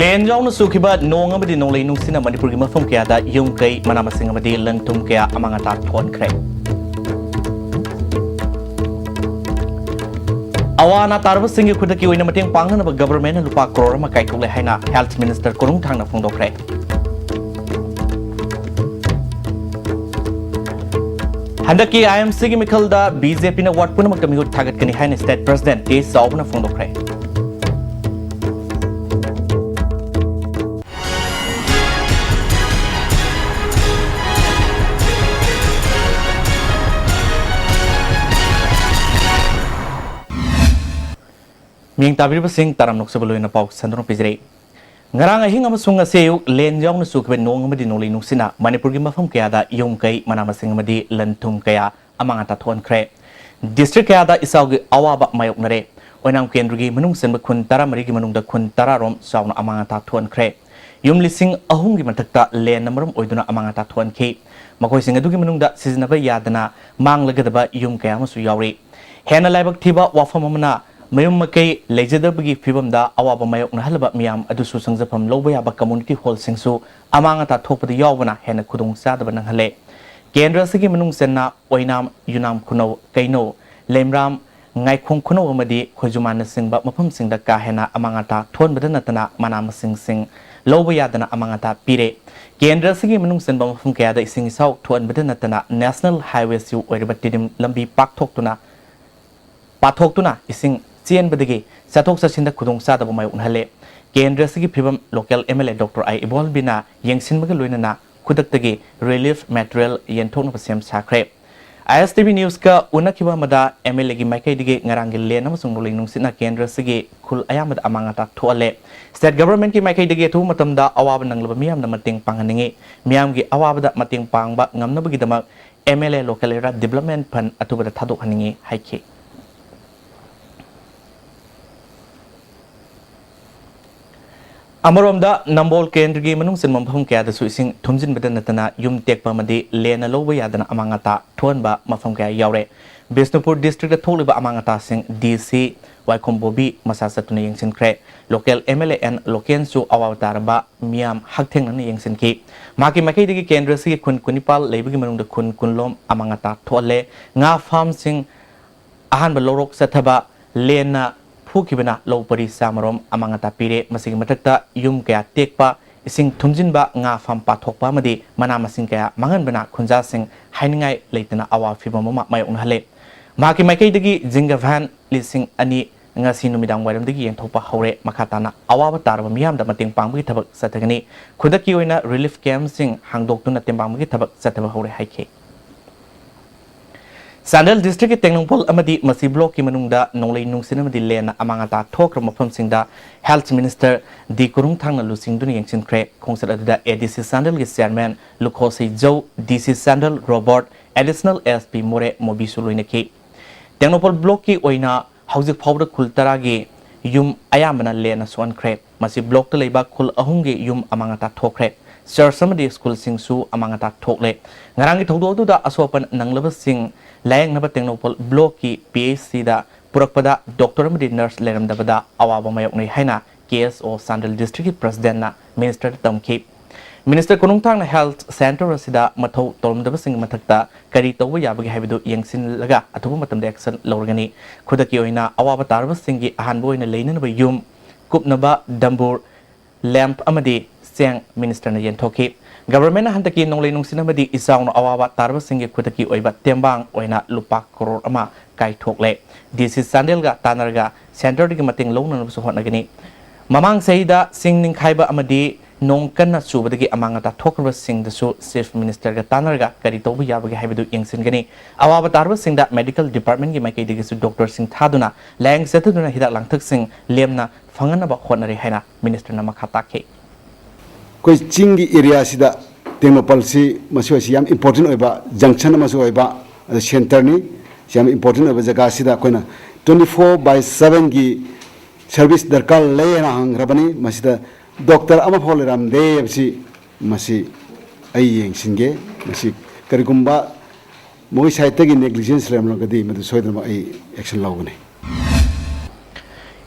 Len jauna sukhiba nong amadi nonglei nungsina Manipuri mafam kaya da yung kay manamasing amadi lantum kaya amang atak thon kre. Awana tarba singi khudaki oina mateng pangna ba government na lupa crore ma kai thole haina health minister kurung thangna phongdokre. Handaki IMC gi mikhalda BJP na wat punamak tamihut thagat kani haina state president ke saubna phongdokre. Ming tabir basing taram nok sebelum ina pau sandro pijrei. Ngarang ahing amasung aseu len jong na sukbe nong amadi nolai nungsina Manipur gi mafam kaya da yung kai manamasing amadi lantum kaya amang ata thon kre. District kaya da isaw gi awaba mayok nare. Oinam kendru gi manung senba kun tara mari gi manung da kun tara rom sawna amang ata thon kre. Yung lising ahung gi matakta len namaram oiduna amang ata thon ke. Makoi sing adu gi manung da sizinaba yadana mang lagadaba yung kaya masu yauri. Hena laibak thiba wafam amana Mayum Makai Lejadabagi Fibamda Awaba Mayok Nahalaba Miam Adusu Sangzapam Lobaya Community Hall Singsu Amangata Top of the Yavana Hena Kudung Sadaban Hale Kendra Sigi Manung Sena Oinam Yunam Kuno Kaino Lemram Ngaikung Kuno Amadi Hojumana Sing But Mapum Sing the Kahena Amangata Ton Badanatana Manam Sing Sing Lobayadana Amangata Pire Kendra Sigi Manung Senbam from Kada Sing South Ton Badanatana National Highways You Oribatidim Lambi Pak Toktuna Pathoktuna Ising Cien badagi satok sasinda kudung sada ba mayok nahale Kendra sigi phibam local MLA Dr. I Ibol bina yengsin maga loinana khudaktagi relief material yenthok na pasem sakre ISTV news ka unakiba mada MLA gi maikai dige ngarangi len amasung noling nungsina Kendra sigi khul ayamad amangata thoale state government ki maikai dige thu matamda awaba nanglaba miyam na mating panghaningi miyam gi awaba da mating pangba ngamnabagi damak MLA local area development fund atubada thadok haningi haike Amaromda Nambol Kendri Manung Sinmam Kaya the Suising Tumzin Bedanatana Yum Tek Pamadi Lena Loba Yadana Amangata Tuanba Mafam Kaya Yaure Bisnupur District Toliba Amangata Sing DC Waikombobi Masasa Tuna Yangsin Kre Local MLA and Lokensu Awataraba Miam Hakteng and Yangsin Ki Maki Makidi Kendra Si Kun Kunipal Labigi Manung the Kun Kunlom Amangata Tuale Nga Farm Sing Ahan Balorok Sataba Lena Pukibana low pari samarom amangata pire masing matakta yum kaya tekpa ising tumjinba nga fampa thokpa madi mana masing kaya mangan bana khunja sing hainingai leitana awa fibama mayong hale maki maikai dagi jinga van lising ani ngasi numidang waram dagi yenthopa hore makatana awa tarba miyam da mating pangbi thabak satagani khudaki oina relief camp sing hangdoktuna tembangbi thabak sataba hore haike Sandal District Tengnongpol Amadi Masi Block Manungda Nolai Nungsin Amadi Lena Amangata Talk Mapam Singda Health Minister Di Kurung Thangna Lusing Duni Yangsin Kre Kongsat Adida ADC Sandal Chairman Lukosi Joe DC Sandal Robert Additional SP More Mobisuluinaki Tengnongpol Block Ki Oina Hauzik Powder Kultaragi Yum Ayamana Lena Swan Kre Masi Block to Leba Kul Ahungi Yum Amangata Talk Kre Sir Samadi School Singsu Amangata Talk Le Ngarangi Todo da Asopan Nanglaba Sing Layang naba Tengnopol Block ki PHC da Purakpada Doctor Amadi Nurse Leram Dabada Awaba Mayok ni Haina KSO Sandal District President na Minister Tamki Minister Kunungtang na Health Center Rasida Matho Tolm Daba Sing Matakta Kari Towa Yabagi Habido Yangsin Laga Atubu Matam de Action Lorgani Kudaki Oina Awaba Tarba Singi Ahanbo ina Leina Naba Yum Kup Naba Dambur Lamp Amadi Siang Minister na Yentoki Government Hantaki Nolai Nungsina Madi Isaw na Awawa Tarba Singi Kutaki Oiba Tembang Oina Lupa Koror Ama Kai Tokle DC Sandelga Tanarga Center Digi Mating Low na Suhot Nagani Mamang Saida Sing Ning Kaiba Amadi Nong Kana Subadagi Amangata Tokarba Sing the Su Chief Minister Tanarga Karitobu Yabagi Habidu Yangsin Gani Awawa Tarba Sing da Medical Department Gi Makai Digi Dr. Sing Thaduna Lang Setaduna Hidak Langtak Sing Lemna Fanganaba Honari Haina Minister Namakatake Koi chingi area sida Tengnopal si masih siam important oiba junction masih oiba center ni siam important oiba jaga sida koi na 24/7 gi service darkar le na hang rabani masih da doctor ama phole ram de si masih ai yeng singe masih karigumba moi site gi negligence ram lo gadi madu soidama ai action lawne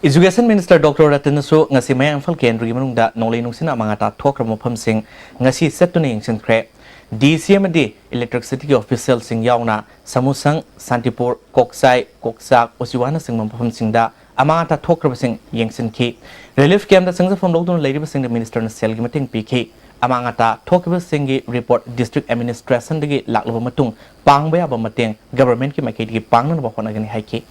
Education Minister Dr. Ratanasu ngasi mayang fal kendri manungda nolay nungsina mangata thokra mafam sing ngasi setuna yingsinkre DCM di electricity official sing yauna samusang Santipur Koksai Koksak Osiwana sing mafam singda amangata thokra sing yingsinki relief camp da singsa from lokdon lady sing the minister na selgi mating PK amangata thokra singi report district administration digi laklo matung pangbaya ba mateng government ki makai digi pangnan ba hona gani haiki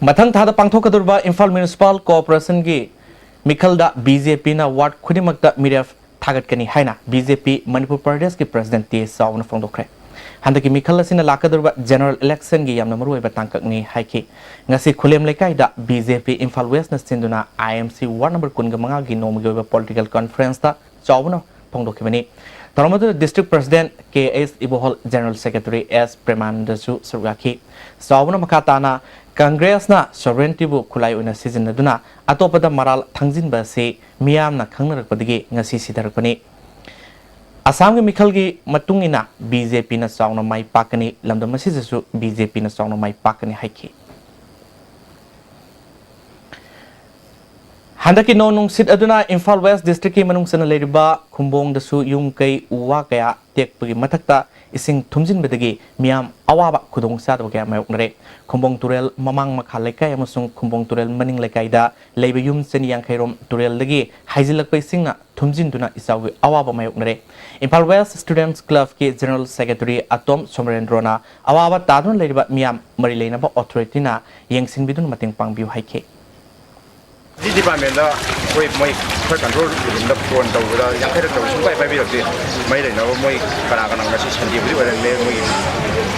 Mathang thada pangthokadurba Imphal Municipal Corporation gi Mikhalda BJP na ward khudimakta miraf thagatkani haina BJP Manipur Pradesh ki president T Sauna phongdokre handaki Mikhal asina lakadurba general election gi yamna maru oiba tangkakni haiki ngasi khulem lekai da BJP Imphal West na sinduna IMC ward number 15 gi nomgi oiba political conference ta chawna phongdokhibani Taramadu District President KS Ibohol General Secretary S Premandasu Surgaki Sauna Makatana Congress na sovereignty bu khulai una season na duna atopada maral thangjin ba se miyam na khangnarak padigi ngasi sidarakpani Assam gi Mikhal gi matungina BJP na sauna mai pakani lamda masisu BJP na sauna mai pakani haiki Handaki no nung sit aduna Imphal West District ki manung sana leriba khumbong dasu yung kai uwa kaya tek pagi mathakta ising thumjin bedagi miyam awaba khudong sa da kaya mayok nare khumbong turel mamang makha lekai amasung khumbong turel maning lekai da leiba yum sen yang khairom turel lagi haijilak pai singna thumjin duna isawi awaba mayok nare Imphal West Students Club ki General Secretary Atom Somerendrona awaba tadun leriba miyam mari leina ba authority na yengsin bidun mating pangbiu haike This department da koi moi koi control da phone da da yang khai da sungai pai bi da mai dai na moi kana kana ngasi sandi buri ba le moi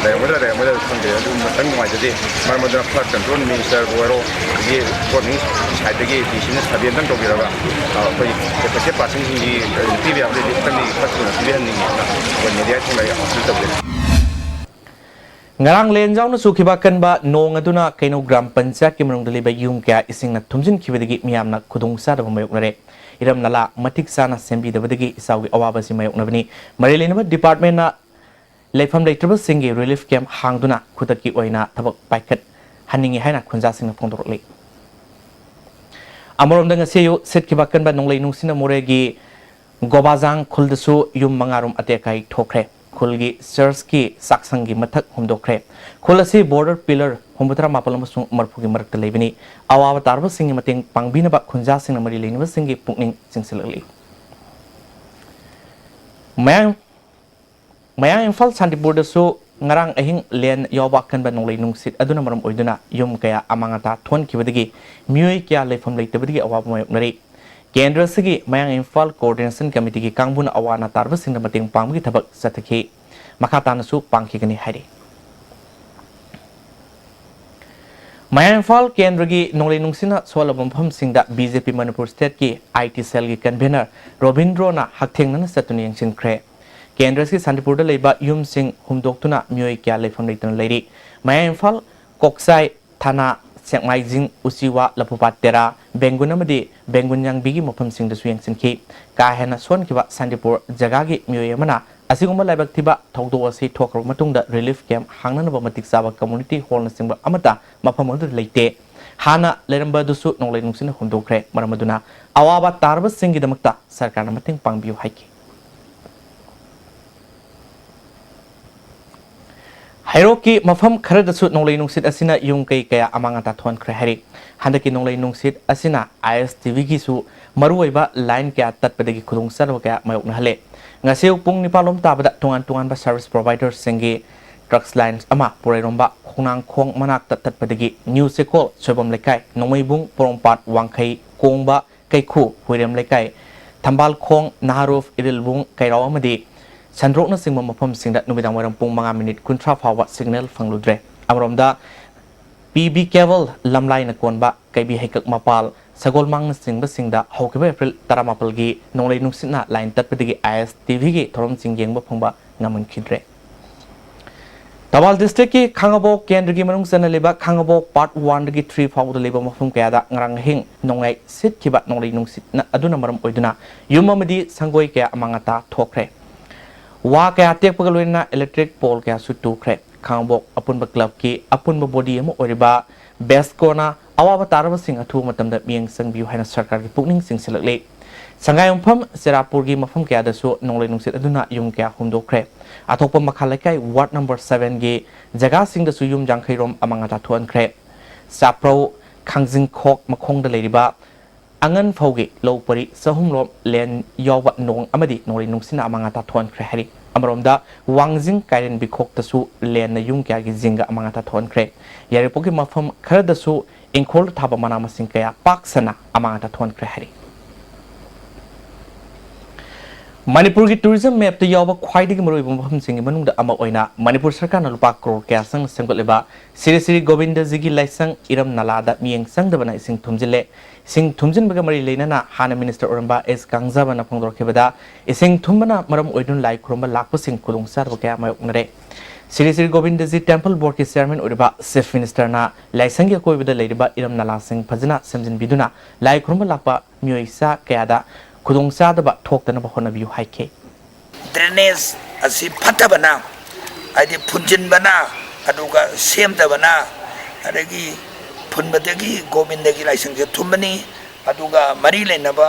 da mo da khang de du tang mai de mar mo da flood control minister waro ye warning side de ge business thabian tang to bi ra koi ke passing ni ti bi able de tang ni phát bi han ni na ko media thang lai hospital de Ngarang lenjau na sukhiba kanba nong aduna kaino gram panchayat ki manung daliba yung kya ising na thumjin khibadigi miyam na khudung sa da mayok nare iram nala matik sana sembi da badagi isawi awaba si mayok nabani marilena department na leifam leitraba singi relief camp hangduna khudaki oina thabak paikat haningi haina khunja sing na phongdorli amorom danga seyo set khiba kanba nonglei nungsina moregi gobajang khuldasu yum mangarum atekai thokre Kulgi Church ki saksangi mathak humdokre Kulasi border pillar humbutra mapalamasung marpugi marakta lebini awawa tarba singi mating pangbina ba khunja sing namari leinba singi pukning singsilali Mayang Imphal Santipur dasu ngarang ahing len yawa kan ba nonglei nungsit aduna maram oiduna yum kaya amangata thon kibadigi mioi kya leifam leitabadigi awawa mayok nari Kendra sigi mayang Imphal Coordination Committee ki kangbun awana tarba sing mating panggi thabak sathaki makata nasu pangki gani hari Mayang Imphal Kendra gi nonglei nungsina swalabam pham singda BJP Manipur State ki IT cell ki convener Robindro na haktheng na satuni yangsin kre Kendra ki Santipur da leiba yum sing humdoktuna mioi kya leifam leitan leiri Mayang Imphal Koksai thana Sekmai Jing Usiwa Lapupat Tera Bengun amadi Bengun yang bigi mopam sing da suyang sinki kahena son kiba Santipur jagagi miyoy mana asiguma laibak tiba thogdo asi thokro matungda relief camp hangna ba matik saba community hall na singba amata mapam odu leite hana leramba dusu nonglei nungsina hundokre maramaduna awaba tarba singi damakta sarkar na mating pangbiu haiki Hairoki mafam khara dasu nonglei nungsit asina yung kai kaya amangata thon khre hari handaki nonglei nungsit asina ISTV gi su maruiba line kya tatpadagi khudung sarwa kaya mayok na hale ngaseu pung nipalom tabada tungan ba service providers singi trucks lines ama porairomba khonang khong manak tatpadagi new secol sobam lekai nomaibung porompat wangkai kongba kaikhu huirem lekai thambal khong naharuf irilbung kairaw amadi Sandrok na sing mapam sing dat numidang warang pung mga minute kuntra fawa signal fangludre amromda PB cable lamlay na konba kay bi haykak mapal sagol mang na sing ba sing da hawkiba April taramapal gi nonglay nungsit na line tatpadigi ISTV gi thorom sing yeng ba phangba ngamun khidre Tawal district ki Khangabok Kendra gi manung sana leba Khangabok part 1 gi 3 fawa leba mafum kaya da ngarang hing nonglay sit kiba nonglay nungsit na aduna maram oiduna yumamadi sangoy kaya amangata thokre ว่าแกเตียกปกลุยนะอิเล็กทริกโพลแกสุดตูเครข้างบอกอปุนบักลับกีอปุนบบบดีมอริบาเบสโกนาอาวาตารวสิงอทูมาตำเดเมียงสังบิวให้นักสกัดกิปุกนิ่งสิงเสลเล็กสังไงองพัมเสราปูกีมาพัมแกเดสุนงเลยนุสิตอดุนายุงแกหุมโดเครอาทกปมาคัลเลกัยวอร์ดนัมเบอร์7กีจักรสิงเดสุยุมจังไครมอมังตาทวนเครซาโปรคังซิงคอกมาคงเดเลริบาอังเงินฟาวกิโลปริสหุมลมเลนยอวะนงอมดินงเลยนุสินาอมังตาทวนเครฮริอมรมดาวังซิงไกเรนบิคกตสุเลนยุงแกกิซิงกะอมังตาทวนเครยาริปกิมาพัมครดสุอินโคลทับมานามาสิงเกียปักษณะอมังตาทวนเครฮริमणिपुर की tourism map तो याव ख्वाइदगी मरुई मफम सिंग मनुंग the अमा ओइना मणिपुर सरकार न लुपा करोड़ क्यासंग संगलेबा श्री श्री गोविंद जी की लाइसंग इरम नालादा मियंग संग दबना सिंग थुमजिले सिंग थुमजिन बगा मरि लेना हाना मिनिस्टर ओरंबा एस कांगजाबा न फंगदोर खेबदा इसिंग थुमबना मरम ओइदुन लाई खुरम लाख सिंग खुलुंग सार बका मायoknare श्री श्री गोविंद जी टेंपल बोर्ड के चेयरमैन ओरबा चीफ मिनिस्टर ना लाइसंग के कोइबदा लेरिबा इरम नाला सिंग फजना समजिन बिदुना लाई खुरम लाखबा मियोइसा कयादा खुदोंग चादबा थोक्तनबा होनबियु हाइके ड्रेनेज असी फटबना आदि फुंजिनबना अदुगा सेमदबना अदगी फुनबदगी गोविंदगी लाइसंग से थुमबनी अदुगा मरी लेनबा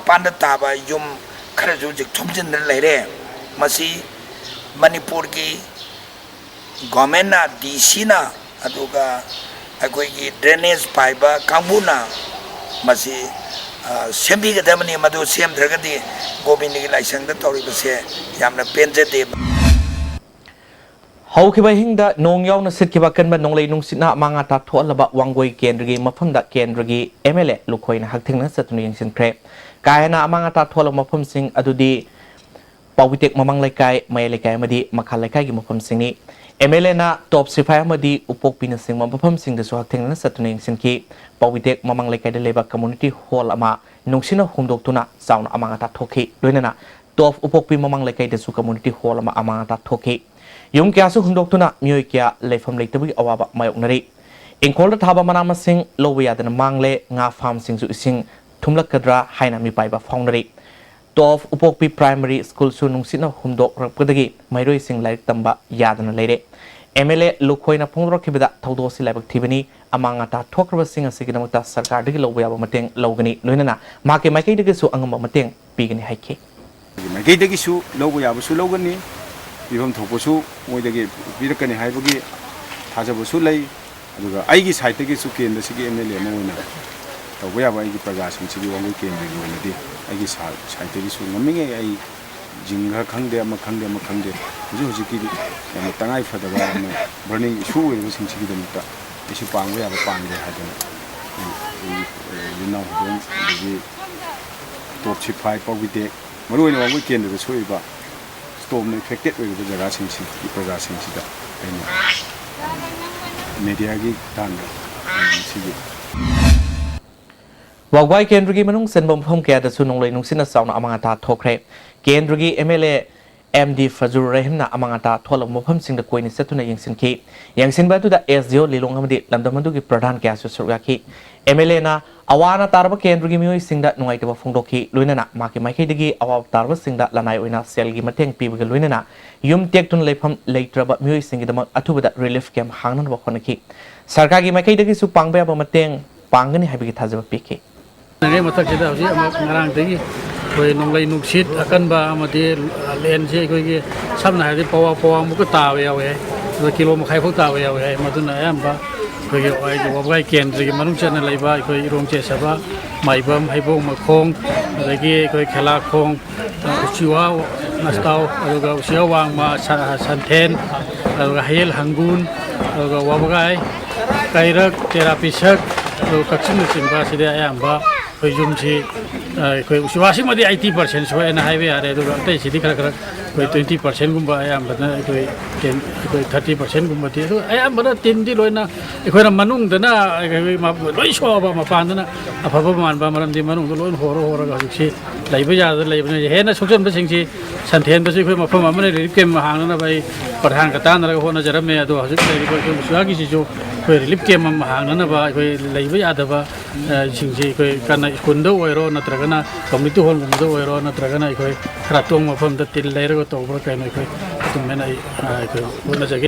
पान ताबा युम खरजु जिक थुमजिन लेरे मसी मणिपुर की गवर्नमेंट ना डीसी ना अदुगा अखोई ड्रेनेज पाइबा कांगबुना मसी सेम्बी के दमनी मधु सेम धरगदी गोविंद की लाइसेंस द तौरी बसे यामना पेंजदे हौखिबा हिंगदा नोंग यावना सिटखिबा कनबा नोंगलै नुंसिना मांगा ता थोलबा वांगोई केंद्रगी मफमदा केंद्रगी एमएलए लुखोइना हक्थिंगना सतुनु यंगसिनख्रे कायना मांगा ता थोल मफम सिंग अदुदी पावितेक ममंग लेकाय मय लेकाय मदी मखा लेकाय की मफम सिंगनी एमएलए ना टॉप सिफाय मदी उपोकपिन सिंग मफम सिंग दसु हक्थिंगना सतुनु यंगसिनखि पावितेक ममंग लेकाय द लेबा कम्युनिटी हॉल अमा नुंसिना हुमदोक्तुना साउना अमांगा ता थोखि लोइनाना टॉप उपोकपि ममंग लेकाय दसु कम्युनिटी हॉल अमा अमांगा ता थोखि युम क्यासु हुंदोक्तुना मियोय क्या लेफम लेतबि अवाबा मायoknari इंखोल थाबा मनामा सिंग लोबा यादना मांगले nga farm सिंग सु इसिंग थुमलकद्रा हाइना मी पाइबा फाउंडरी टॉप उपोकपि प्राइमरी स्कूल सु नुंसिना हुंदोक रपदगी मैरोय सिंग लाइक तंबा यादना लेरे एमएलए लुखोइना फोंगरखिबदा थौदोसि लाइबक थिबनी अमांगा ता थोक्रबा सिंग असिगिदमता सरकार दगी लोबा याबा मतेंग लौगनी लोइनाना माके माइकैदगी सु अंगम मतेंग पीगनी हाइके माइकैदगी सु लोबा याबा सु लौगनी बिफम थोपसु मोइदगी बिरकनी हाइबगी थाजबसु लै अदुगा आइगी साइडगी केंद्र सिगी एमएलए मोइना तौबा याबा आइगी प्रजा सिंसिगी वांगोई केंद्रगी ओइनदी आइगी साइडगी ngamiगे आई जिंगा खंगदे अमा खंगदे हुजिकी याम तंगाई फदबा बर्निंग इशू ओइबो सिंसिगी दमता इशू पांगबा याबा पांगदे हादना युनाव दों दगी टॉप सिफाइ पाविते मरुइना वांगोई केंद्र सोइबा स्टोम इफेक्टेड ओइबो जगह सिंसि प्रजा सिंसिदा आइना मीडिया की तान सिगी वागवाई केंद्र की मनुंग सेनबम फम क्या दसु नोंगलै नुंसिना साउना अमांगा थोखरे केंद्र की एमएलए एमडी फजुर रहमना अमांगा थोलम मफम सिंग द कोइनि सतुना यंगसिनखि यंगसिन बातुदा एसडीओ लिलोंग हमदि लमदमदु की प्रधान क्या सुसुरयाखि एमएलए ना अवाना तारब केंद्र की मियोय सिंगदा नुंगाइतबा फोंदोखि लोइनाना माके माइखैदगी अवाब तारब सिंगदा लनाय ओइना सेल की मतेंग पीबग लोइनाना युम टेक्टुन लेफम लेत्रब मियोय सिंगदम अथुबदा रिलीफ कैंप हांगनन बखनखि सरकार की माइखैदगी सु पांगबा याबा मतेंग पांगनि हाइबगी थाजब पिखि नगे मथक्सिदा हजि ngarangdagi koi nonglai nuksit akanba amadi len je koi gi samna hadi pawa muka tawe yawe do kilo makhai phok tawe yawe maduna ayamba koi gi oi gi wabai kendri gi manung chana laiba koi rong che saba maibam haibong makhong adagi koi khela khong uchiwa nastau aduga uchiwa wang ma santhen aduga hayel hangun aduga wabai kairak terapi sak aduga kaksin simba sida ayamba koi jumsi koi usiwasi madi 80% so na highway are do tai sidi kara koi 20% gumba ayam bana koi 30% gumba ti do ayam bana tin di loina koi na manung dana koi ma loi so ba ma pan dana afaba man ba maram di manung loin horo ga si laiba ya da laiba ne he na sokjam da singsi santhen da si koi ma pham ma ne ri kem hang na bai pradhan ka tan ra ho na jaram me do hajik koi usiwagi si jo ꯑꯩꯈꯣꯏ relief ꯀꯦꯝ ꯑꯃ ꯍꯥꯡꯅꯅꯕ ꯑꯩꯈꯣꯏ ꯂꯩꯕ ꯌꯥꯗꯕ ꯁꯤꯡꯁꯤ ꯑꯩꯈꯣꯏ ꯀꯟꯅ ꯁ꯭ꯀꯨꯜꯗ ꯑꯣꯏꯔꯣ ꯅꯠꯇ꯭ꯔꯒꯅ ꯀꯝꯃ꯭ꯌꯨꯅꯤꯇꯤ ꯍꯣꯜꯒꯨꯝꯕꯗ ꯑꯣꯏꯔꯣ ꯅꯠꯇ꯭ꯔꯒꯅ ꯑꯩꯈꯣꯏ ꯈꯔ ꯇꯣꯡꯕ ꯃꯐꯝꯗ ꯇꯤꯜ ꯂꯩꯔꯒ ꯇꯧꯕ꯭ꯔꯥ ꯀꯩꯅꯣ ꯑꯩꯈꯣꯏ ꯑꯗꯨꯃꯥꯏꯅ ꯑꯩꯈꯣꯏ ꯍꯣꯠꯅꯖꯒꯦ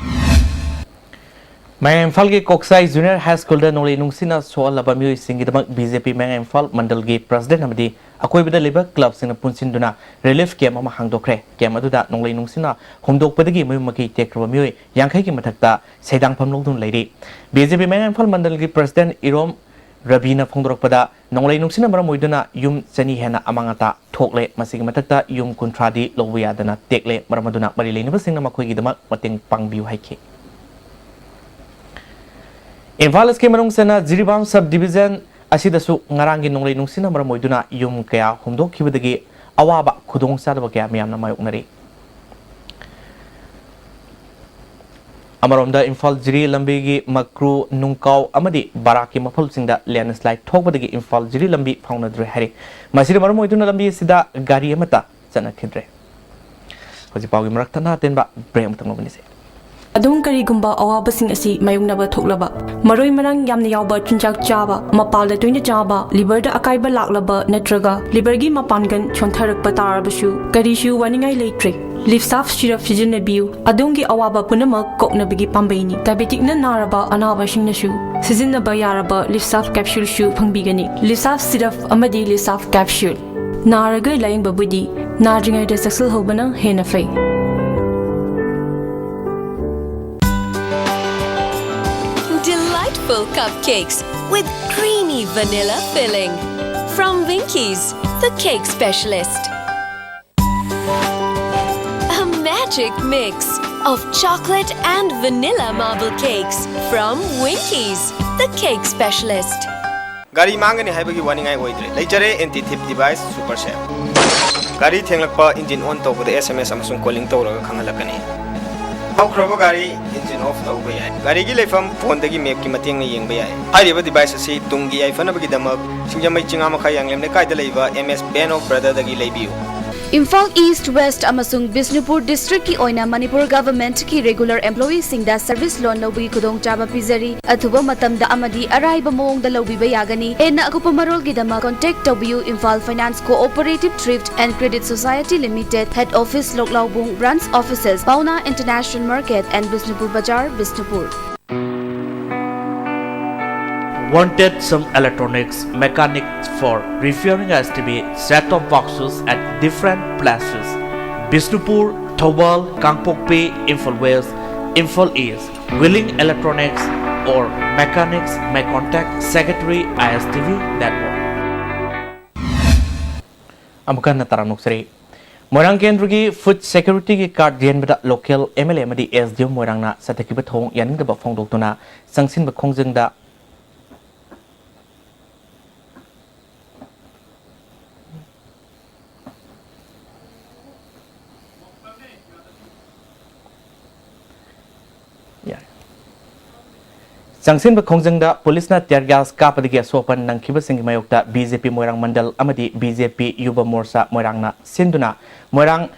Mayang Imphal ki Koksai Junior High School da nolai nungsina soalaba miyoi singidamak BJP Mayang Imphal mandal gi president amadi akoi bida leba club singna punsinduna relief camp ama hangdokre camp aduda nolai nungsina homdokpadagi mayumaki tekraba miyoi yankhai ki mathakta seidang phamlongdun leiri BJP Mayang Imphal mandal gi president Irom Rabina phongdorokpada nolai nungsina maram moiduna yum chani hena amangata thokle masigi mathakta yum kuntradi lobuyadana tekle maramaduna mari leinaba singna makoi gi damak mateng pangbiu haike Imphal ke marung sena Jiribam subdivision asidasu ngarangi nonglei nungsina maram moiduna yum kaya humdok khibadagi awaba khudong sadaba kaya miyamna mayoknari Amaronda Imphal Jiri lambi gi makru nungkau amadi baraki mafal singda landslide thokbadagi Imphal Jiri lambi phaunadre hari masida maram moiduna lambi sida gari amata chana khidre hoji pawgi marakta na tenba brem tangnobani adum karigumba awabasing asi mayungnaba thoklaba maroi marang yamna yawba chunjak chaba mapalda toina chaba liver da akaiba laklaba natraga liver gi mapangan chontharakpa tarabasu karishu waningai leitre lifsaf syrup sizinnabiu adumgi awaba punama koknabigi pambaini diabetic na naraba anaba singnasu sizinnaba yaraba lifsaf capsule shu phangbigani lifsaf syrup amadi lifsaf capsule naraga layingba budi nadringai da saksal hobana hena fai Delightful cupcakes with creamy vanilla filling. From Winkies, the cake specialist. A magic mix of chocolate and vanilla marble cakes from Winkies, the cake specialist. Gari mangani haibagi waningai oidre. Leijare anti-theft device super safe. Gari thenglakpa engine on tawbada SMS amasung calling tawraga khangalakani. Haukraba gari engine off tawba yai. Gari gi leifam phone dagi map ki mateng na yengba yai. Hairiba device asi tungi ai fanabagi damak singjamai chingama khayang lemne kaida leiba MS Ben of Brother dagi leibiu. Imphal East West amasung Bishnupur district ki oina Manipur government ki regular employees singda service loan lobi kudong chaba pizari athuba matamda amadi araiba mong da lobi bayagani enna akupa marol gidama contact tobu Imphal Finance Cooperative Thrift and Credit Society Limited head office Loklaubung branch offices Pauna International Market and Bishnupur Bazaar Bishnupur Wanted some electronics mechanics for repairing ISTV set-top boxes at different places. Bishnupur, Thobal, Kangpokpi, Imphal West, Imphal East. Willing electronics or mechanics may contact Secretary ISTV Network. Amukan na taranok Moirang Kendra ki food security ki card dian bada local MLA madi SDO Moirang na sa takibat hong yaning da ba phong doktuna sangsin ba khongjeng da Sangsin ba khongjengda police na tear gas kapadagi asopan nangkhiba singi mayokta BJP Moirang Mandal amadi BJP Yuba Morsa Moirang na sinduna Moirang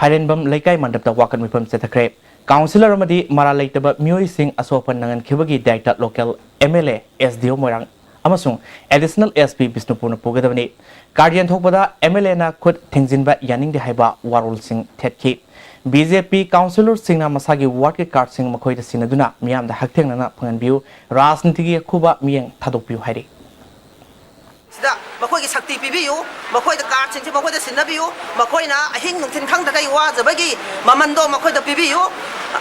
Pharenbam Laikai Mandapta wakan mifam setakre Councillor amadi mara laitaba mioi sing asopan nangan khibagi director local MLA SDO Moirang amasung additional SP Bishnupur na pugadabani Guardian thokpada MLA na khud thingjinba yaning de haiba warul sing thetki BJP Councillor Singna Masagi Ward ke card sing makhoi da sinaduna miyam da hakteng na phanganbiu rajniti gi khuba miyeng thadokpiu hairi sida makhoi gi sakti pibiu makhoi da card sing makhoi da sinabiu makhoi na ahing nungthin khang da kai wa jabagi mamando makhoi da pibiu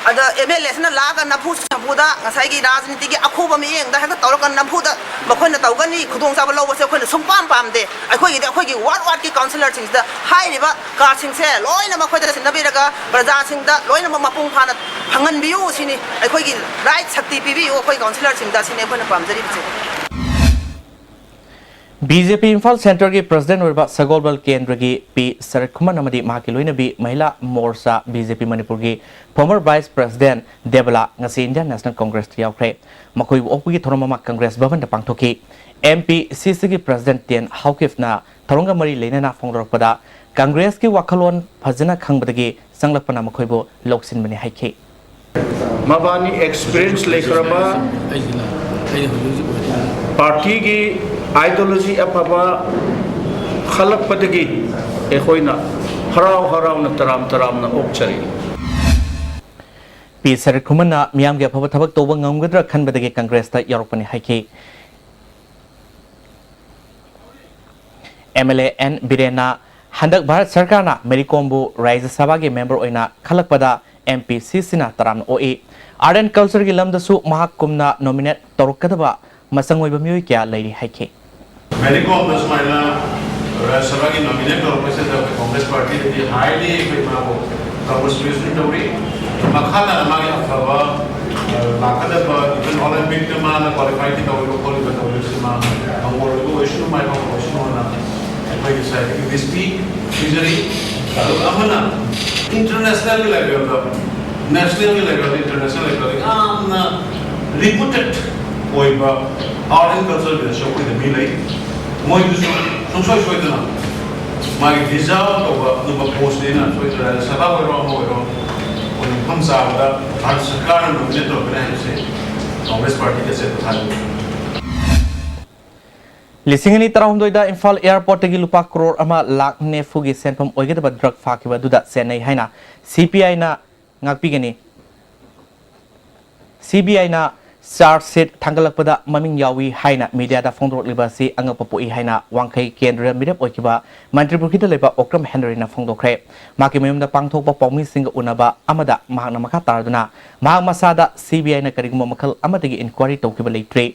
ada MLA sna laga napu sabuda ngasai gi rajniti gi akhuba miyeng da hakta tawrakan napu da makhoi na tawgani khudong saba lawba se khoi na sumpam pamde akhoi gi ward ki councillor sing da hai riba card sing se loina makhoi da sinabiraga praja sing da loina mapung phana phangan biu sini akhoi gi right sakti pibiu akhoi councillor sing da sine phana pamjari biche BJP Imphal Center ki President Urba Sagolbal Kendra ki P Sarakhuman amadi mahaki loinabi Mahila Morsa BJP Manipur ki former Vice President Debala ngasi Indian National Congress yaukre makoi okpi thoromama Congress Bhavan da pangthoki MP CC ki President Tian Haukif na thoronga mari leinana phongdorpada Congress ki wakhalon phajana khangbadagi sanglakpana makoi bo loksin bani haike मबानी experience लेखरबा party की ideology अफबा खलकपदगी एखोइना हराव हरावना तराम तरामना ओक्चरी P sir खुमना मियाम के अफब थबक तोब ngamgdra खनबदगे Congress ता यौरपनि हाइके MLA N Birena हंदक भारत सरकार ना मेरीकॉम्बू राज्य सभा के मेंबर ओइना खलकपदा MPC सिना तराम ओए आर्ट एंड कल्चर की लमदसु महाकुमना नॉमिनेट तोरकदबा मसंग ओइबा मियोय क्या लैरी हाइके मेरीकॉम दसमाइना राज्य सभा की नॉमिनेट तोरपसे कांग्रेस पार्टी दी हाईली माबो कांग्रेस तौरी मखाना मागे अफबा लाकदबा इवन ओलंपिक मा क्वालिफाई तौरी कोलिबा तौरी सिमा अंगोरगो इशू माइबा इशू ना like I said, we speak usually international level, national level, international level. Reputed oiba art and culture the show with the milai. Moi so na. My deserve of the post in and so it is about when comes out that our Sakar and Net of Congress Party has said लिसिंगनी तरहमदोइदा Imphal airport की लुपा करोड़ अमा लाख नेफुगी सेंफम ओइगदबा drug फाकिबा दुदा सेनै हाइना CPI ना ngakpigani CBI ना चार्ज शीट थांगलकपदा ममिंग यावी हाइना मीडिया दा फोंदोरलिबा सि अंगपपोई हाइना वांखै केंद्र मिरेप ओइकिबा मंत्रीपुर खिदा लेबा ओक्रम हेनरीना फोंदोखरे माकि मयमदा पांगथोकपा पौमी सिंग उनाबा अमदा महाना मखा तारदुना महा मसादा CBI ना करिगुम मखल अमदगी inquiry तौकिबा लेट्रे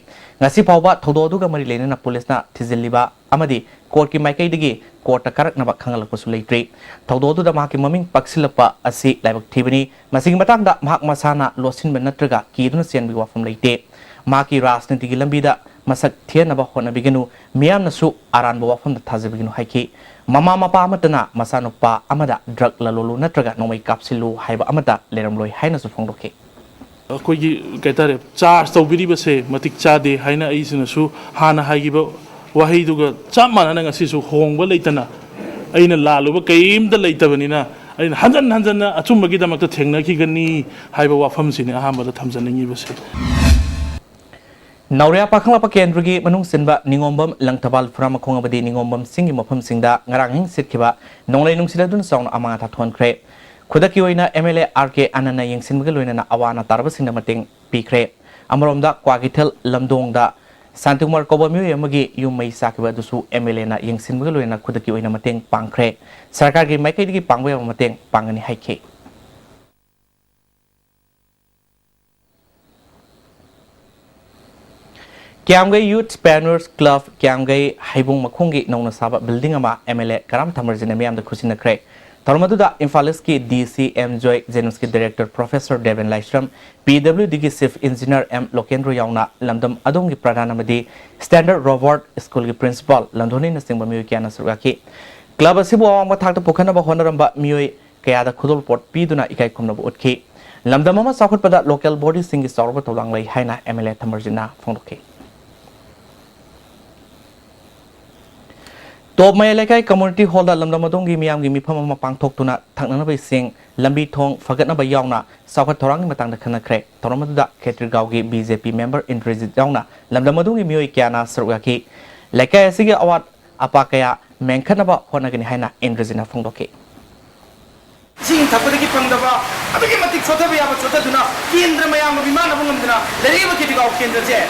ngasi pawba thododuga mari lenena police na thizilliba amadi court ki maikai digi court karak na bakhangalakpa su leitre thododu da ma ki maming paksilapa asi laibak thibani masing matang da mahak masana losin benatraga ki duna sian bi wafam leite ma ki rajniti gi lambi da masak thiana ba hona bigenu miyam na su aran ba wafam da thazabigenu haiki mama mapa amatana masanupa amada drug lalolu natraga nomai kapsilu haiba amada leramloi haina su phongdoke अखोगी कहतारे charge तौबिरिबा से मतिक चादे हाइना आइसिनसु हाना हाइगिबा वाहैदुगा चाप मानना ngasisu होंगबा लेतना अइना लालुबा कयिमदा लेतबनिना अइना हंजन हंजन अचुमबगी दमकता थेंगनाखिगनी हाइबा वाफमसिने अहामबदा थमजनिंगिबसे नौरिया पाखंलापा केंद्रगी मनुंग सिनबा निंगोंबम लंगथबाल फुराम खोंगबदी निंगोंबम सिंगी मफम सिंगदा ngarang hing सितखिबा नोंलै नुंसिलादुन साउन अमा था थोनख्रे खुदकी ओइना MLA RK अनना यंगसिनबगे लोइना अवाना तारबसिंग मतेंग पीख्रे अमरोमदा क्वागिथल लमदोंगदा शांतिकुमार कोबमियो यमगी युमै साकिबा दुसु MLA ना यंगसिनबगे लोइना खुदकी ओइना मतेंग पांख्रे सरकार की माइकैदगी पांगबय मतेंग पांगनी हाइखे क्यामगै यूथ स्पैनर्स क्लब क्यामगै हाइबुंग मखोंगी नौना साबा बिल्डिंग अमा MLA कराम थमरजने मियामदा खुसिनख्रे तौरमदुदा इम्फालिस की DCM जॉय जेनस की director professor Deven Laishram PWD की चीफ इंजीनियर M लोकेंद्र याउना लमदम अदोम की प्रधानमंत्री स्टैंडर्ड रोबर्ट स्कूल की प्रिंसिपल लंधोनी नसिंग मियोय क्याना सुगाकी क्लब असिबु अवांग थाकत पोखनबा होनरंबा मियोय कयादा खुदोल पोट पीदुना इकाई खुमनबु उतखी लमदम अमा साखुतपदा लोकल बॉडी सिंगी सौरब तौलांग लै हाइना MLA थमरजिना फोंदोखी टॉप मय लेकाय कम्युनिटी हॉल दा लमदमदोंग की मियाम की मिफम अमा पांगथोक्तुना थांगनबा सिंग लंबी थोंग फगतनबा यावना साखत थोरांग मतंग खनख्रे तोरमदुदा खेत्रिगाव की BJP मेंबर इंद्रजित यावना लमदमदोंग की मियोय क्याना सरगाकी लेकाय असिगे अवार्ड अपाकया मेंखनबा होनगनि हाइना इंद्रजिना फोंदोके सिंग थपदगी पंगदबा अदुगे मतिक सोथबा याबा सोथदुना केंद्र मयाम विमानबा ngамदना लेरिबा खेत्रिगाव केंद्र जे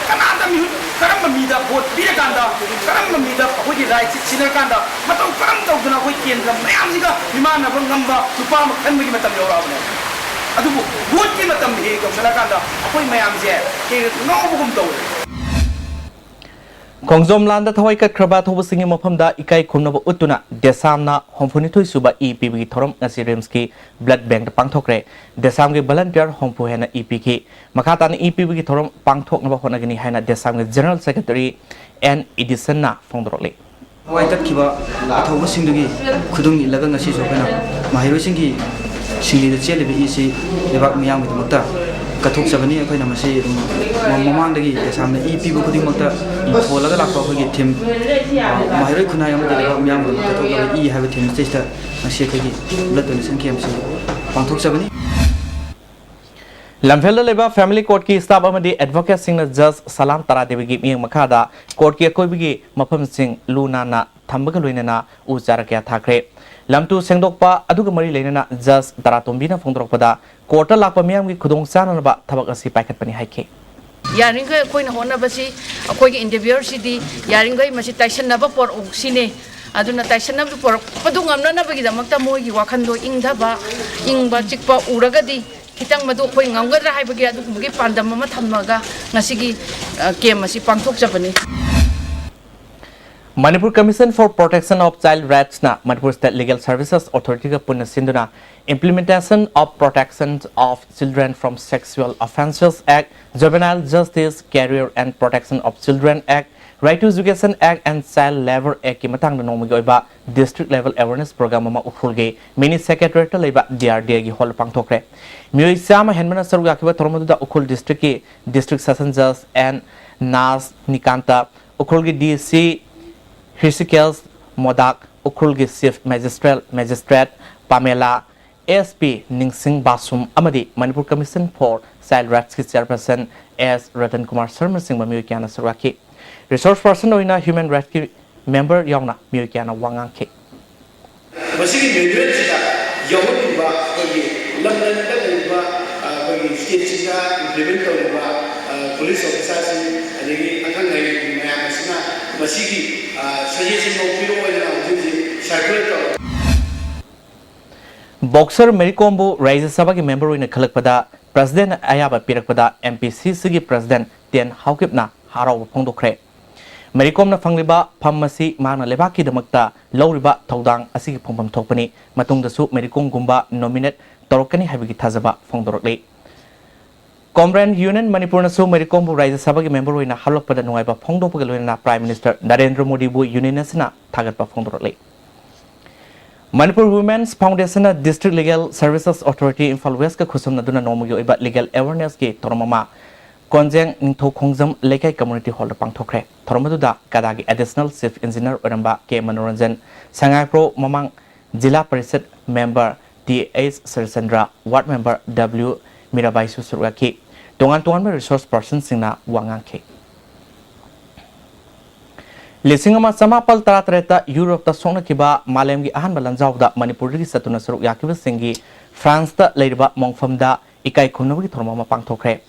कनादा मी करम मीदा वोट पीरकांदा करम मीदा अखोगी राइट सिनरकांदा मतौ करम तौदना अखोई केंद्र मयामसिगा विमानबा ngamba लुपा खनबगी मतम यौराबने अदुबु वोट की मतम हे गौसनकांदा अखोई मयामसे के नौबगुम तौ खोंगजोम लांदा थवाई कखरबा थोबसिंगी मफमदा इकाई खुमनबा उतुना देसामना होमफुनिथुई सुबा EPB की थोरम ngasi रिम्स की ब्लड बैंक पांगथोकरे देसाम के वॉलंटियर होमफु हेना EP की मखातान EPB की थोरम पांगथोकनबा होनगनि हाइना देसाम के जनरल सेक्रेटरी N एडिसन ना फोंदरोले थवाई तखिबा थोबसिंगदगी खुदुंग इलगा ngasi सोखना माहिरोसिंगी सिंगीद चेलेबि इसी लेबाक मियाम की दमकता कथोक सबनी अखोइना मसे ममांगदगी देसामना EP बु खुदिमकता थोलगा लाखो अखोगी थीम माहिरोइ खुनाय अमदा लेबाक मियाम की कथोक ई हाइबा थीम स्टेज ता मसे अखोगी ब्लड डोनेशन कैंप से पांथोक सबनी Lamphel leba family court ki staff amadi advocate sing na judge Salam Taradevi gi miyang makada court ki akoibigi mafam sing luna na thambaga loinana uchara kya thakre lamtu sengdokpa aduga mari leinana judge Taratombi na phongdorokpada court lakpa miyam gi khudong chana ba thabak asi paikhatpani haike yaringai koina hona basi akoi gi interviewer sidi yaringai masi taisen naba por sine aduna taisen naba por padungam na bagi damakta moi gi wakhando ingdaba ingba chikpa uragadi kitang madu koi ngamgadra haibagi adugi pandam ma thammaga ngasigi kem asi pangthok japani Manipur Commission for Protection of Child Rights na Manipur State Legal Services Authority ka punna sinduna Implementation of Protection of Children from Sexual Offences Act, Juvenile Justice, Career and Protection of Children Act, Right to Education Act and Child Labor Act ki matang na nongmi oiba district level awareness program ma ukhulge mini secretary leba DRD gi hol pangthokre mioi sama henmana saruga kiba tormadu da ukhul district ki district session judge and Nas Nikanta ukhul gi DC Hrisikels Modak ukhul gi chief magistrate Pamela SP Ningsing Basum amadi Manipur Commission for Child Rights ki chairperson S Ratan Kumar Sharma Singh mioi kyana sarwaki resource person oina human rights ki member yauna mioi kyana wangang ke masigi manual sida yawuba kogi lamdan da uba kogi state sida implement tawuba police officers adegi akang ngai mayam sina masigi suggestion no piro oina uji circular Boxer Merikombu Raises Sabha ki member oina khalakpada president ayaba pirakpada MPCC gi president Ten Haukipna harau phongdokre Merikom na fangliba phammasi mana lebaki damakta lawriba thodang asigi phongpam thokpani matungda su Merikom gumba nominate torokani habigi thajaba phongdorokle Comrade Union Manipur na su Merikom bu Raises Sabha ki member oina halokpada nungaiba phongdokpaga loina Prime Minister Narendra Modi bu unionisna thagatpa phongdorokle Manipur Women's Foundation na District Legal Services Authority Imphal West ka khusumna duna nomugi oiba legal awareness ki toromama Konjeng Ningtho Khongjam Lekai Community Hall pangthokre thormaduda kadagi additional chief engineer oramba K Manoranjan Sangai Pro Mamang Jila Parishad member TH Sarchandra ward member W Mirabai Susuraki tongan resource person singna wangangke Lisingama Samapal Taratreta Europe ta sona kiba Malemgi ahan balanjawda Manipur gi satuna suruk yakiba singi France ta leiba mongfamda ikai khumnawgi thormama pangthokre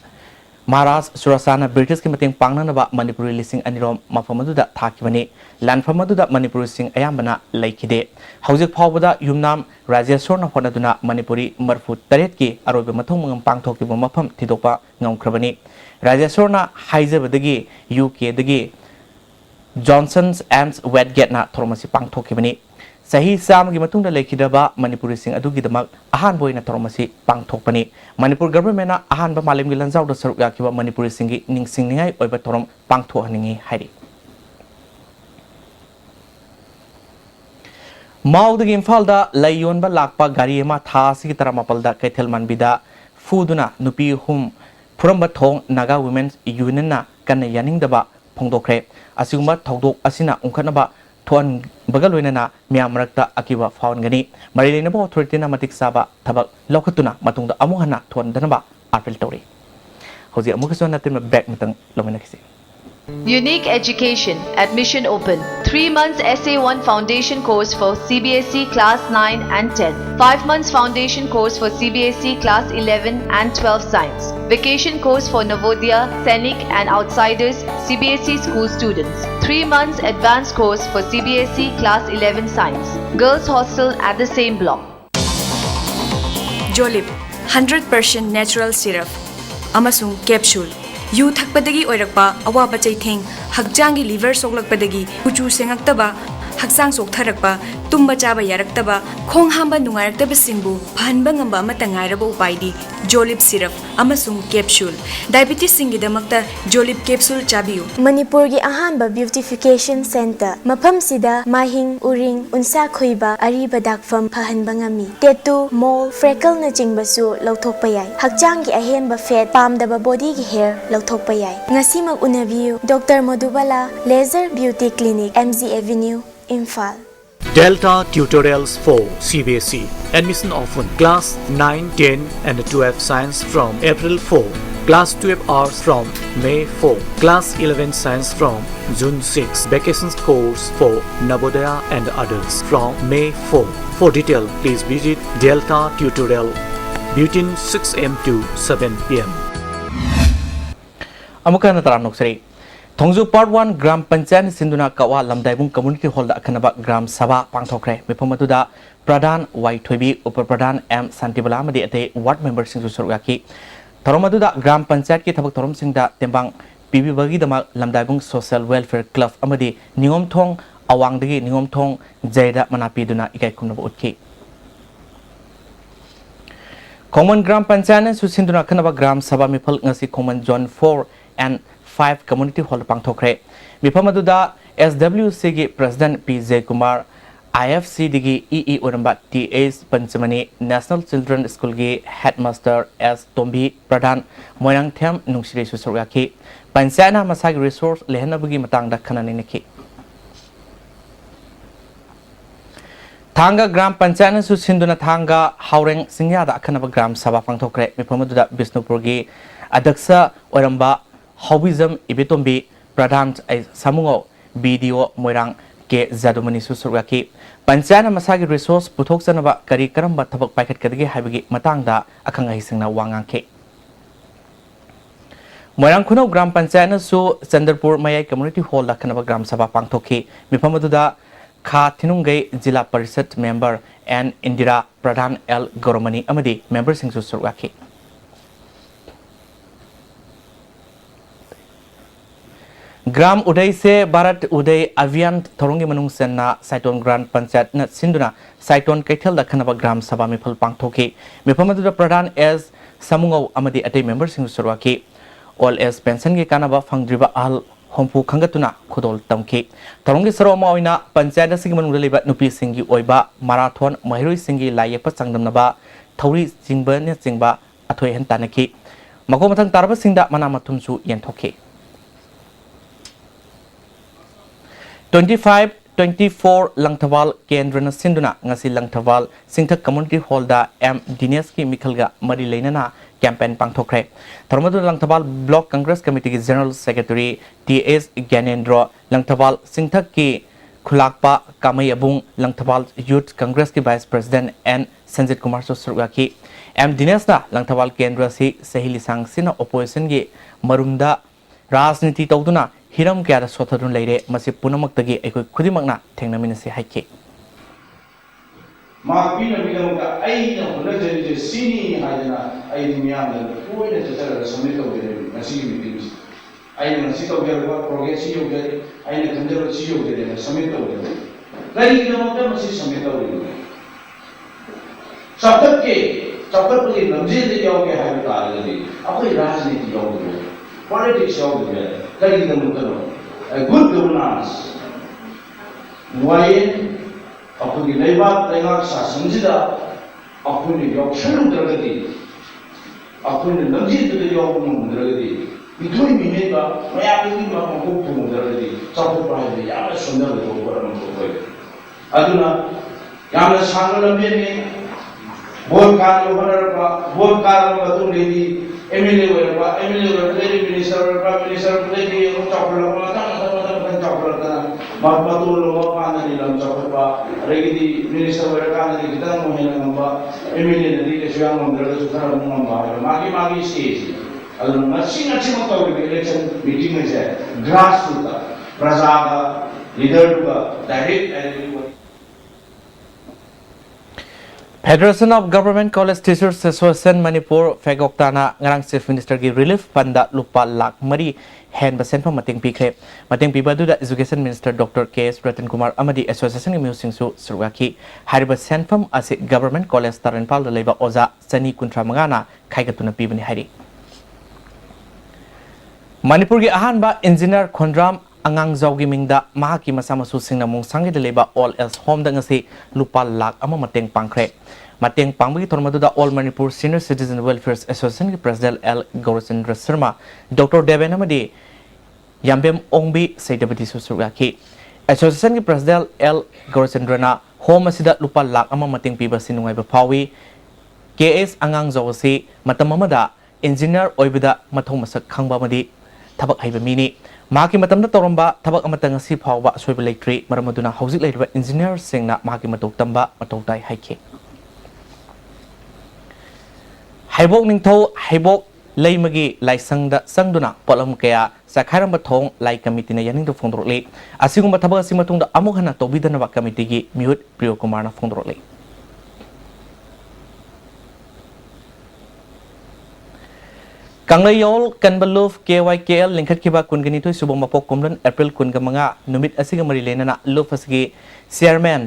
Maharashtra Surasana British ki mating pangnanaba Manipuri lising anirom mafamaduda thakibani lanfamaduda Manipuri sing ayambana laikide haujik phawbada yumnam Rajeshwar na honaduna Manipuri marfu taret ki arobe mathong mangam pangthokiba mafam thidokpa ngamkhrabani Rajeshwar na haijabadagi UK dagi Johnson's and Westgate na thormasi pangthokibani Sahi Sam gi matungda lekidaba Manipuri sing adugi damak ahan boina thormasi pangthokpani Manipur government na ahan ba malemgi lanjaw da saruk yakiba Manipuri singi ningsingningai oiba thorom pangthohaningi hairi Maudagi Imphal da layon ba lakpa gari ma tha sigi taramapal da Kaithel Manbida fuduna nupi hum puramba thong Naga Women's Union na kan yaning daba phongdokre asiguma thodok asina ungkhanaba Tuan Bagaloina Miamrakta Akiva found Gani, Marina Authority Namatic Saba, Tabak, Lokatuna, Matunda Amuhana, Tuan Danaba, Apple Tori. Jose Amukason at the back Matang Lominaxi. Unique Education, admission open. 3 months SA1 foundation course for CBSE class 9 and 10. 5 months foundation course for CBSE class 11 and 12 science. Vacation course for Navodaya, Scenic and outsiders CBSE school students. 3 months advanced course for CBSE class 11 science. Girls hostel at the same block. Jolib 100% natural syrup. Amasung capsule. Yu thakpadagi oirakpa awaba chaitheng hakjangi liver soklakpadagi kuchu sengakhtaba haksang soktharakpa tumba chaba yaraktaba khong hamba nungaraktaba singbu phanba ngamba amata ngairaba upaidi Jolib syrup amasung capsule diabetes singidamakta Jolib capsule chabiyu Manipur gi ahanba beautification center mafam sida mahing uring unsa khoiba ariba dakfam phahanba ngami tattoo mole freckle na chingbasu lauthokpa yai hakjang gi ahemba fat pamdaba body gi hair lauthokpa yai ngasimag unabiyu Dr. Madhubala Laser Beauty Clinic MZ Avenue Imphal Delta Tutorials for CBSE. Admission open. Class 9, 10 and 12 Science from April 4. Class 12 Arts from May 4. Class 11 Science from June 6. Vacations course for Navodaya and others from May 4. For detail, please visit Delta Tutorial between 6 am to 7 pm. Amuka na taram noksari. Thongju Part 1 Gram Panchayat Sinduna Kawa Lamdaibung Community Hall da Akanaba Gram Sabha Pangthokre. Mipamatuda Pradhan Y Thoibi Upar Pradhan M Santibala Amadi Ate Ward Member Singh Surgaki. Toromaduda Gram Panchayat ki thabak thorom singda tembang PB bagi dama Lamdaibung Social Welfare Club Amadi Ningom Thong Awangdagi Ningom Thong Jaida Manapi Duna Ikai Kumnaba Utki. Common Gram Panchayat Susinduna Kanaba Gram Sabha Mipal Ngasi Common Zone 4 and 5 Community Hall Pangthokre. Mipamaduda SWC gi President PJ Kumar IFC digi EE Uramba TS Panchamani National Children School gi Headmaster S Tombi Pradhan Moyang Them Nungsiri Susurgaki Panchayana Masagi Resource Lehenabugi Matangda Kananiniki Thanga Gram Panchayat Susinduna Thanga Haureng Singyada Akanaba Gram Sabha Pangthokre. Mipamaduda Bisnupurgi Adaksa Uramba Hobism Ibitombi Pradhan Samungo Video Moirang Ke Zadumani Susurgaki Panchayana Masagi Resource Putok Sanaba Kari Karamba Tabak Paket Kadigi Habigi Matangda Akanga Hisingna Wangangke Moirang Kuno Gram Panchayat Su Sandarpur Mayai Community Hall Lakanaba Gram Sabha Pangthoki Mipamaduda Kha Thinungai Jila Parisat Member and Indira Pradhan L Goromani Amadi Member Singh Susurgaki Gram Uday se Bharat Uday Avian Thorongi Manung Senna Saiton Grand Panchayat na Sinduna Saiton Kaitel da Khanaba Gram Sabha Mipal Pangthoki Mipamadu Pradhan as Samungo Amadi Ate Member Singh Surwaki All as Pension gi Kanaba Fangdriba Al Hompu Kangatuna Kudol Tamki Thorongi Saroma Oina Panchayat Sing Manung Libat Nupi Singi Oiba Marathon Mahirui Singi Layepa Sangdamnaba Thauri Jingba ne Jingba Athoi Hentanaki Magomatang Tarba Singda Manamatumsu Yentoki 25-24 Langthawal Kendra Sinduna Ngasi Langthawal Singthak Community Hall da M Dineski Mikhalga Mari Leinana campaign Pangthokre. Tharmadu Langthawal Block Congress Committee General Secretary T.S. Gyanendra Langthawal Singthak ki Khulakpa Kamayabung Langthawal Youth Congress ki Vice President N Sanjit Kumar Surgaki M Dinesna Langthawal Kendra si Sahili Sang Sina Opposition gi Marumda Rajniti Tawduna Hiram Kaya Sothadun Lady Masi Punamakagi Eko Kudimakna Tengaminasi Hike. Mapina Milamuka, Aina, Legend, Sini, Hadana, Aimian, who is the summit of the Nasi meetings. I am a sit of their work, progressive of the Aina Kandra Sio, the summit of the very young Masi summit of the Sapake, Sapaki, Namzi, the Yoga Habitat, Apo Rajni Yoga, politics of the a good governance. Why? Upon the labor, they are Sassanjida, upon the Yorkshire Dragati, upon the Namji to the Yorkman Dragati, between me, neighbor, my application of Hokum Dragati, supported by the Yama Sundar of Aduna, Yama Sangala Mini, Borkan Batu Lady. Emily Lady Minister, Prime Minister, Lady Chocolate, Chocolate, Marpatu, Mananilam Chocolate, Reggie Minister, Verkan, Mohina, Emily, the young brothers, Magi Magi stage. Machine election meeting is a grassroots, Prazaga, leader to direct and Federation of Government College Teachers Association Manipur Fegoktana Ngarang Chief Minister gi Relief Panda Lupa Lak Mari Hen Basen from Mating Pikre Mating Pibadu da Education Minister Dr. K.S. Ratan Kumar Amadi Association gi Musing Su Surwaki Hariba Senfam as Government College Taranpal da Leba Oza Sani Kuntra Mangana Kaigatuna Pibani Hari Manipur gi Ahanba Engineer Khondram Angang Zawgi Mingda Mahaki Masamasu Singna Mungsangi de Leba All Else Home Dangasi Lupa Lak Ama Mateng Pangkre Mateng Pangbi Tormaduda All Manipur Senior Citizen Welfare Association President L. Gaurachandra Sharma Dr. Deven Amadi Yambem Ongbi Saidabati Susuraki Association ki President L Gaurachandrana home asida lupa lakh ama mating piba sinungai ba phawi KS angang zawasi matam amada engineer oibida mathong masak khangba madi thabak haiba mini maki matamda toramba thabak amata ngasi phawba soiba leitri maramaduna hojik leiba engineer singna maki matok tamba matok dai haike haibok ningtho haibok leimagi laisangda sangduna polam kaya sakharam bathong lai committee na yaning do fondrole asigum thabak asi matungda amuk hana tobidana ba committee gi miut priyo kumar na fondrole Kanglayol Kanbaluf KYKL lingkat kiba kun gani tu subong mapok kumlan April kun gamanga numit asiga marilena na luf asigi chairman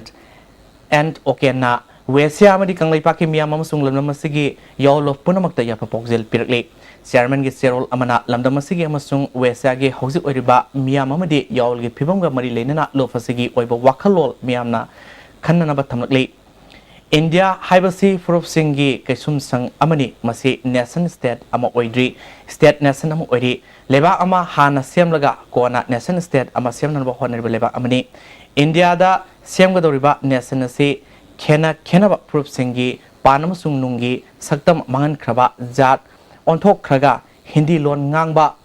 and okena Wesia amadi kanglay paki miyam amasung lamdam asigi yaw lof punamakta ya papokzel pirakle chairman gi serol amana lamdam asigi amasung Wesia gi hojik oiriba miyam amadi yawl gi phibamga marilena na luf asigi oiba wakhalol miyamna khanna ba thamlakle India Haibasi Furup Singi Kaisum Sang Amani Masi Nation State Ama Oidri State Nation Ama Oidri Leba Ama Hana Siamlaga Kona Nation State Ama Siamnan Honorable Leba Amani India da Siamgadoriba Nation Si Kena Kenaba Furup Singi Panam Sung Nungi Saktam Mangan Kraba Zat Ontok Kraga Hindi Lon Ngangba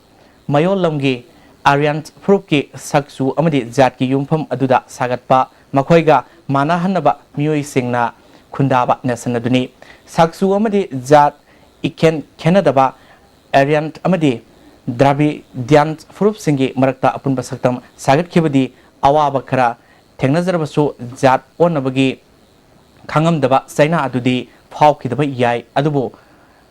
Mayol Lamgi Aryan Furupki Saksu Amadi Zatki Yumpam Aduda Sagatpa Makoiga Mana Hanaba Mui Singna Kundaba Nation Aduni Saksu Amadi Zat Iken Canada Aryan Amadi Drabi Dian Furup Singi Marakta Apun Basaktam Sagat Kibadi Awa Bakara Tenazarabasu Zat Onabagi Kangam Daba Saina Adudi Paukidaba Yai Adubu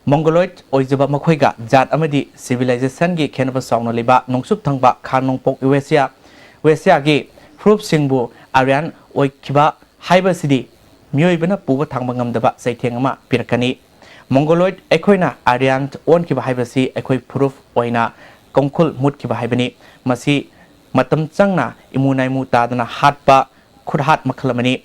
Mongoloid Oizaba Makoiga Zat Amadi Civilization Gi Kenaba Sauna Liba Nongsup Tangba Kanong Pok Wesia Gi Furup Singbu Aryan Oikiba Haiba City Mioibana Puba Tangbangam Daba Saitengama Pirakani Mongoloid Ekoina Aryan on Kiba Haibasi Ekoi Proof Oina Kongkul Mut Kiba Haibani Masi Matam Changna Imunai Mutadana Hatpa Kurhat Makalamani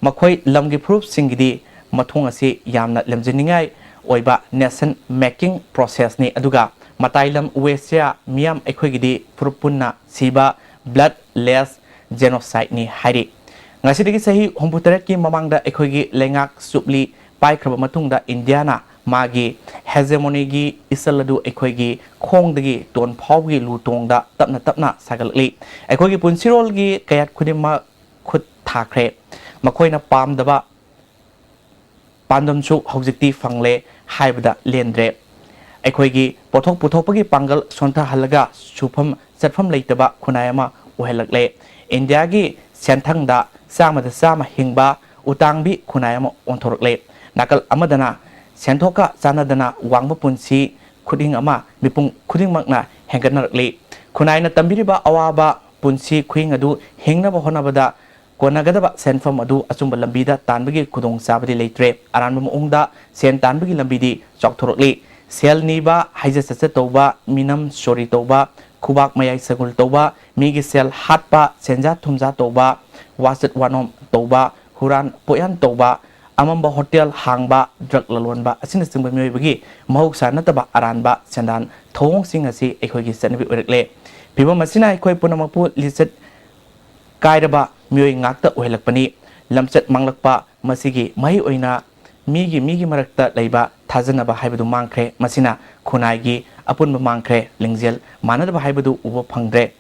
Makoi Lamgi Proof Singidi Matungasi Yamna Lemjiningai Oiba Nation Making Process Ni Aduga Matailam Wesia Miam Ekoigidi Proopunna Siba Bloodless Genocide Ni Hari Ngasidagi sahi homputeret ki mamangda ekhoigi lengak supli pai khraba matungda Indiana magi hegemony gi isaladu ekhoigi khongdagi ton phawgi lutongda tapna sagalli ekhoigi punsirol gi kayat khudima khut thakre makoina pamdaba pandamchu hojikti fangle haibda lendre ekhoigi pothok puthokpagi pangal sonta halaga sufam chatfam leitaba khunayama ohelakle India gi senthangda Samada Sama Hingba Utangbi Kunayama Ontorle Nakal Amadana Sentoka Sanadana Wangba Punsi Kuding Ama Mipung Kuding Magna Henganarle Kunaina Tambiriba Awaba Punsi Queen Adu Hingnaba Honabada Konagadaba Senfam Adu Asumba Lambida Tanbigi Kudong Sabadi Latre Aranum Ungda Sen Tanbigi Lambidi Choktorle Sel Niba Haizasa Toba Minam Shori Toba Kubak Mayai Sagul Toba Migi Sel Hatpa Senja Tumza Toba Wasit Wanom Toba Huran Poyan Toba Amamba Hotel Hangba Drug Lalonba Asinising Bagi Mahuk Sanataba Aranba Sandan Tong Singasi Ekogi Sanabi Urekle Piba Masina Ekoi Punamapu Liset Kaidaba Mui Ngakta Uhelakpani Lamset Manglakpa Masigi Mahi Oina Migi Marakta Laiba Tazanaba Haibadu Mankre Masina Kunaigi Apun Mangkre Lingzel Manadaba Haibadu Ubo Pangre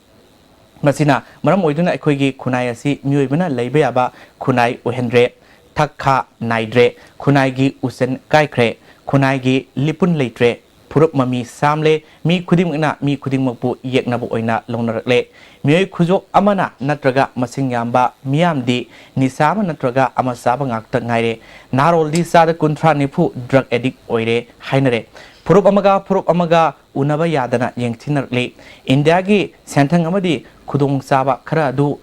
Masina Maram Oiduna Ekoigi Kunai Asi Muibana Labeaba Kunai Uhendre Takha Naidre Kunaigi Usen Kaikre Kunaigi Lipun Leitre Purup Mami Samle Mi Kudimna Mi Kudimapu Yeknabu Oina Lonarle Mui Kuzok Amana Natraga Masingyamba Miamdi Nisama Natraga Amasaba Ngakta Ngaire Narol Di Sada Kuntra Nipu Drug Addict Oire Hainare Purup Amaga Unaba Yadana Yengtinarle India gi Santang Amadi Kudung Saba Karadu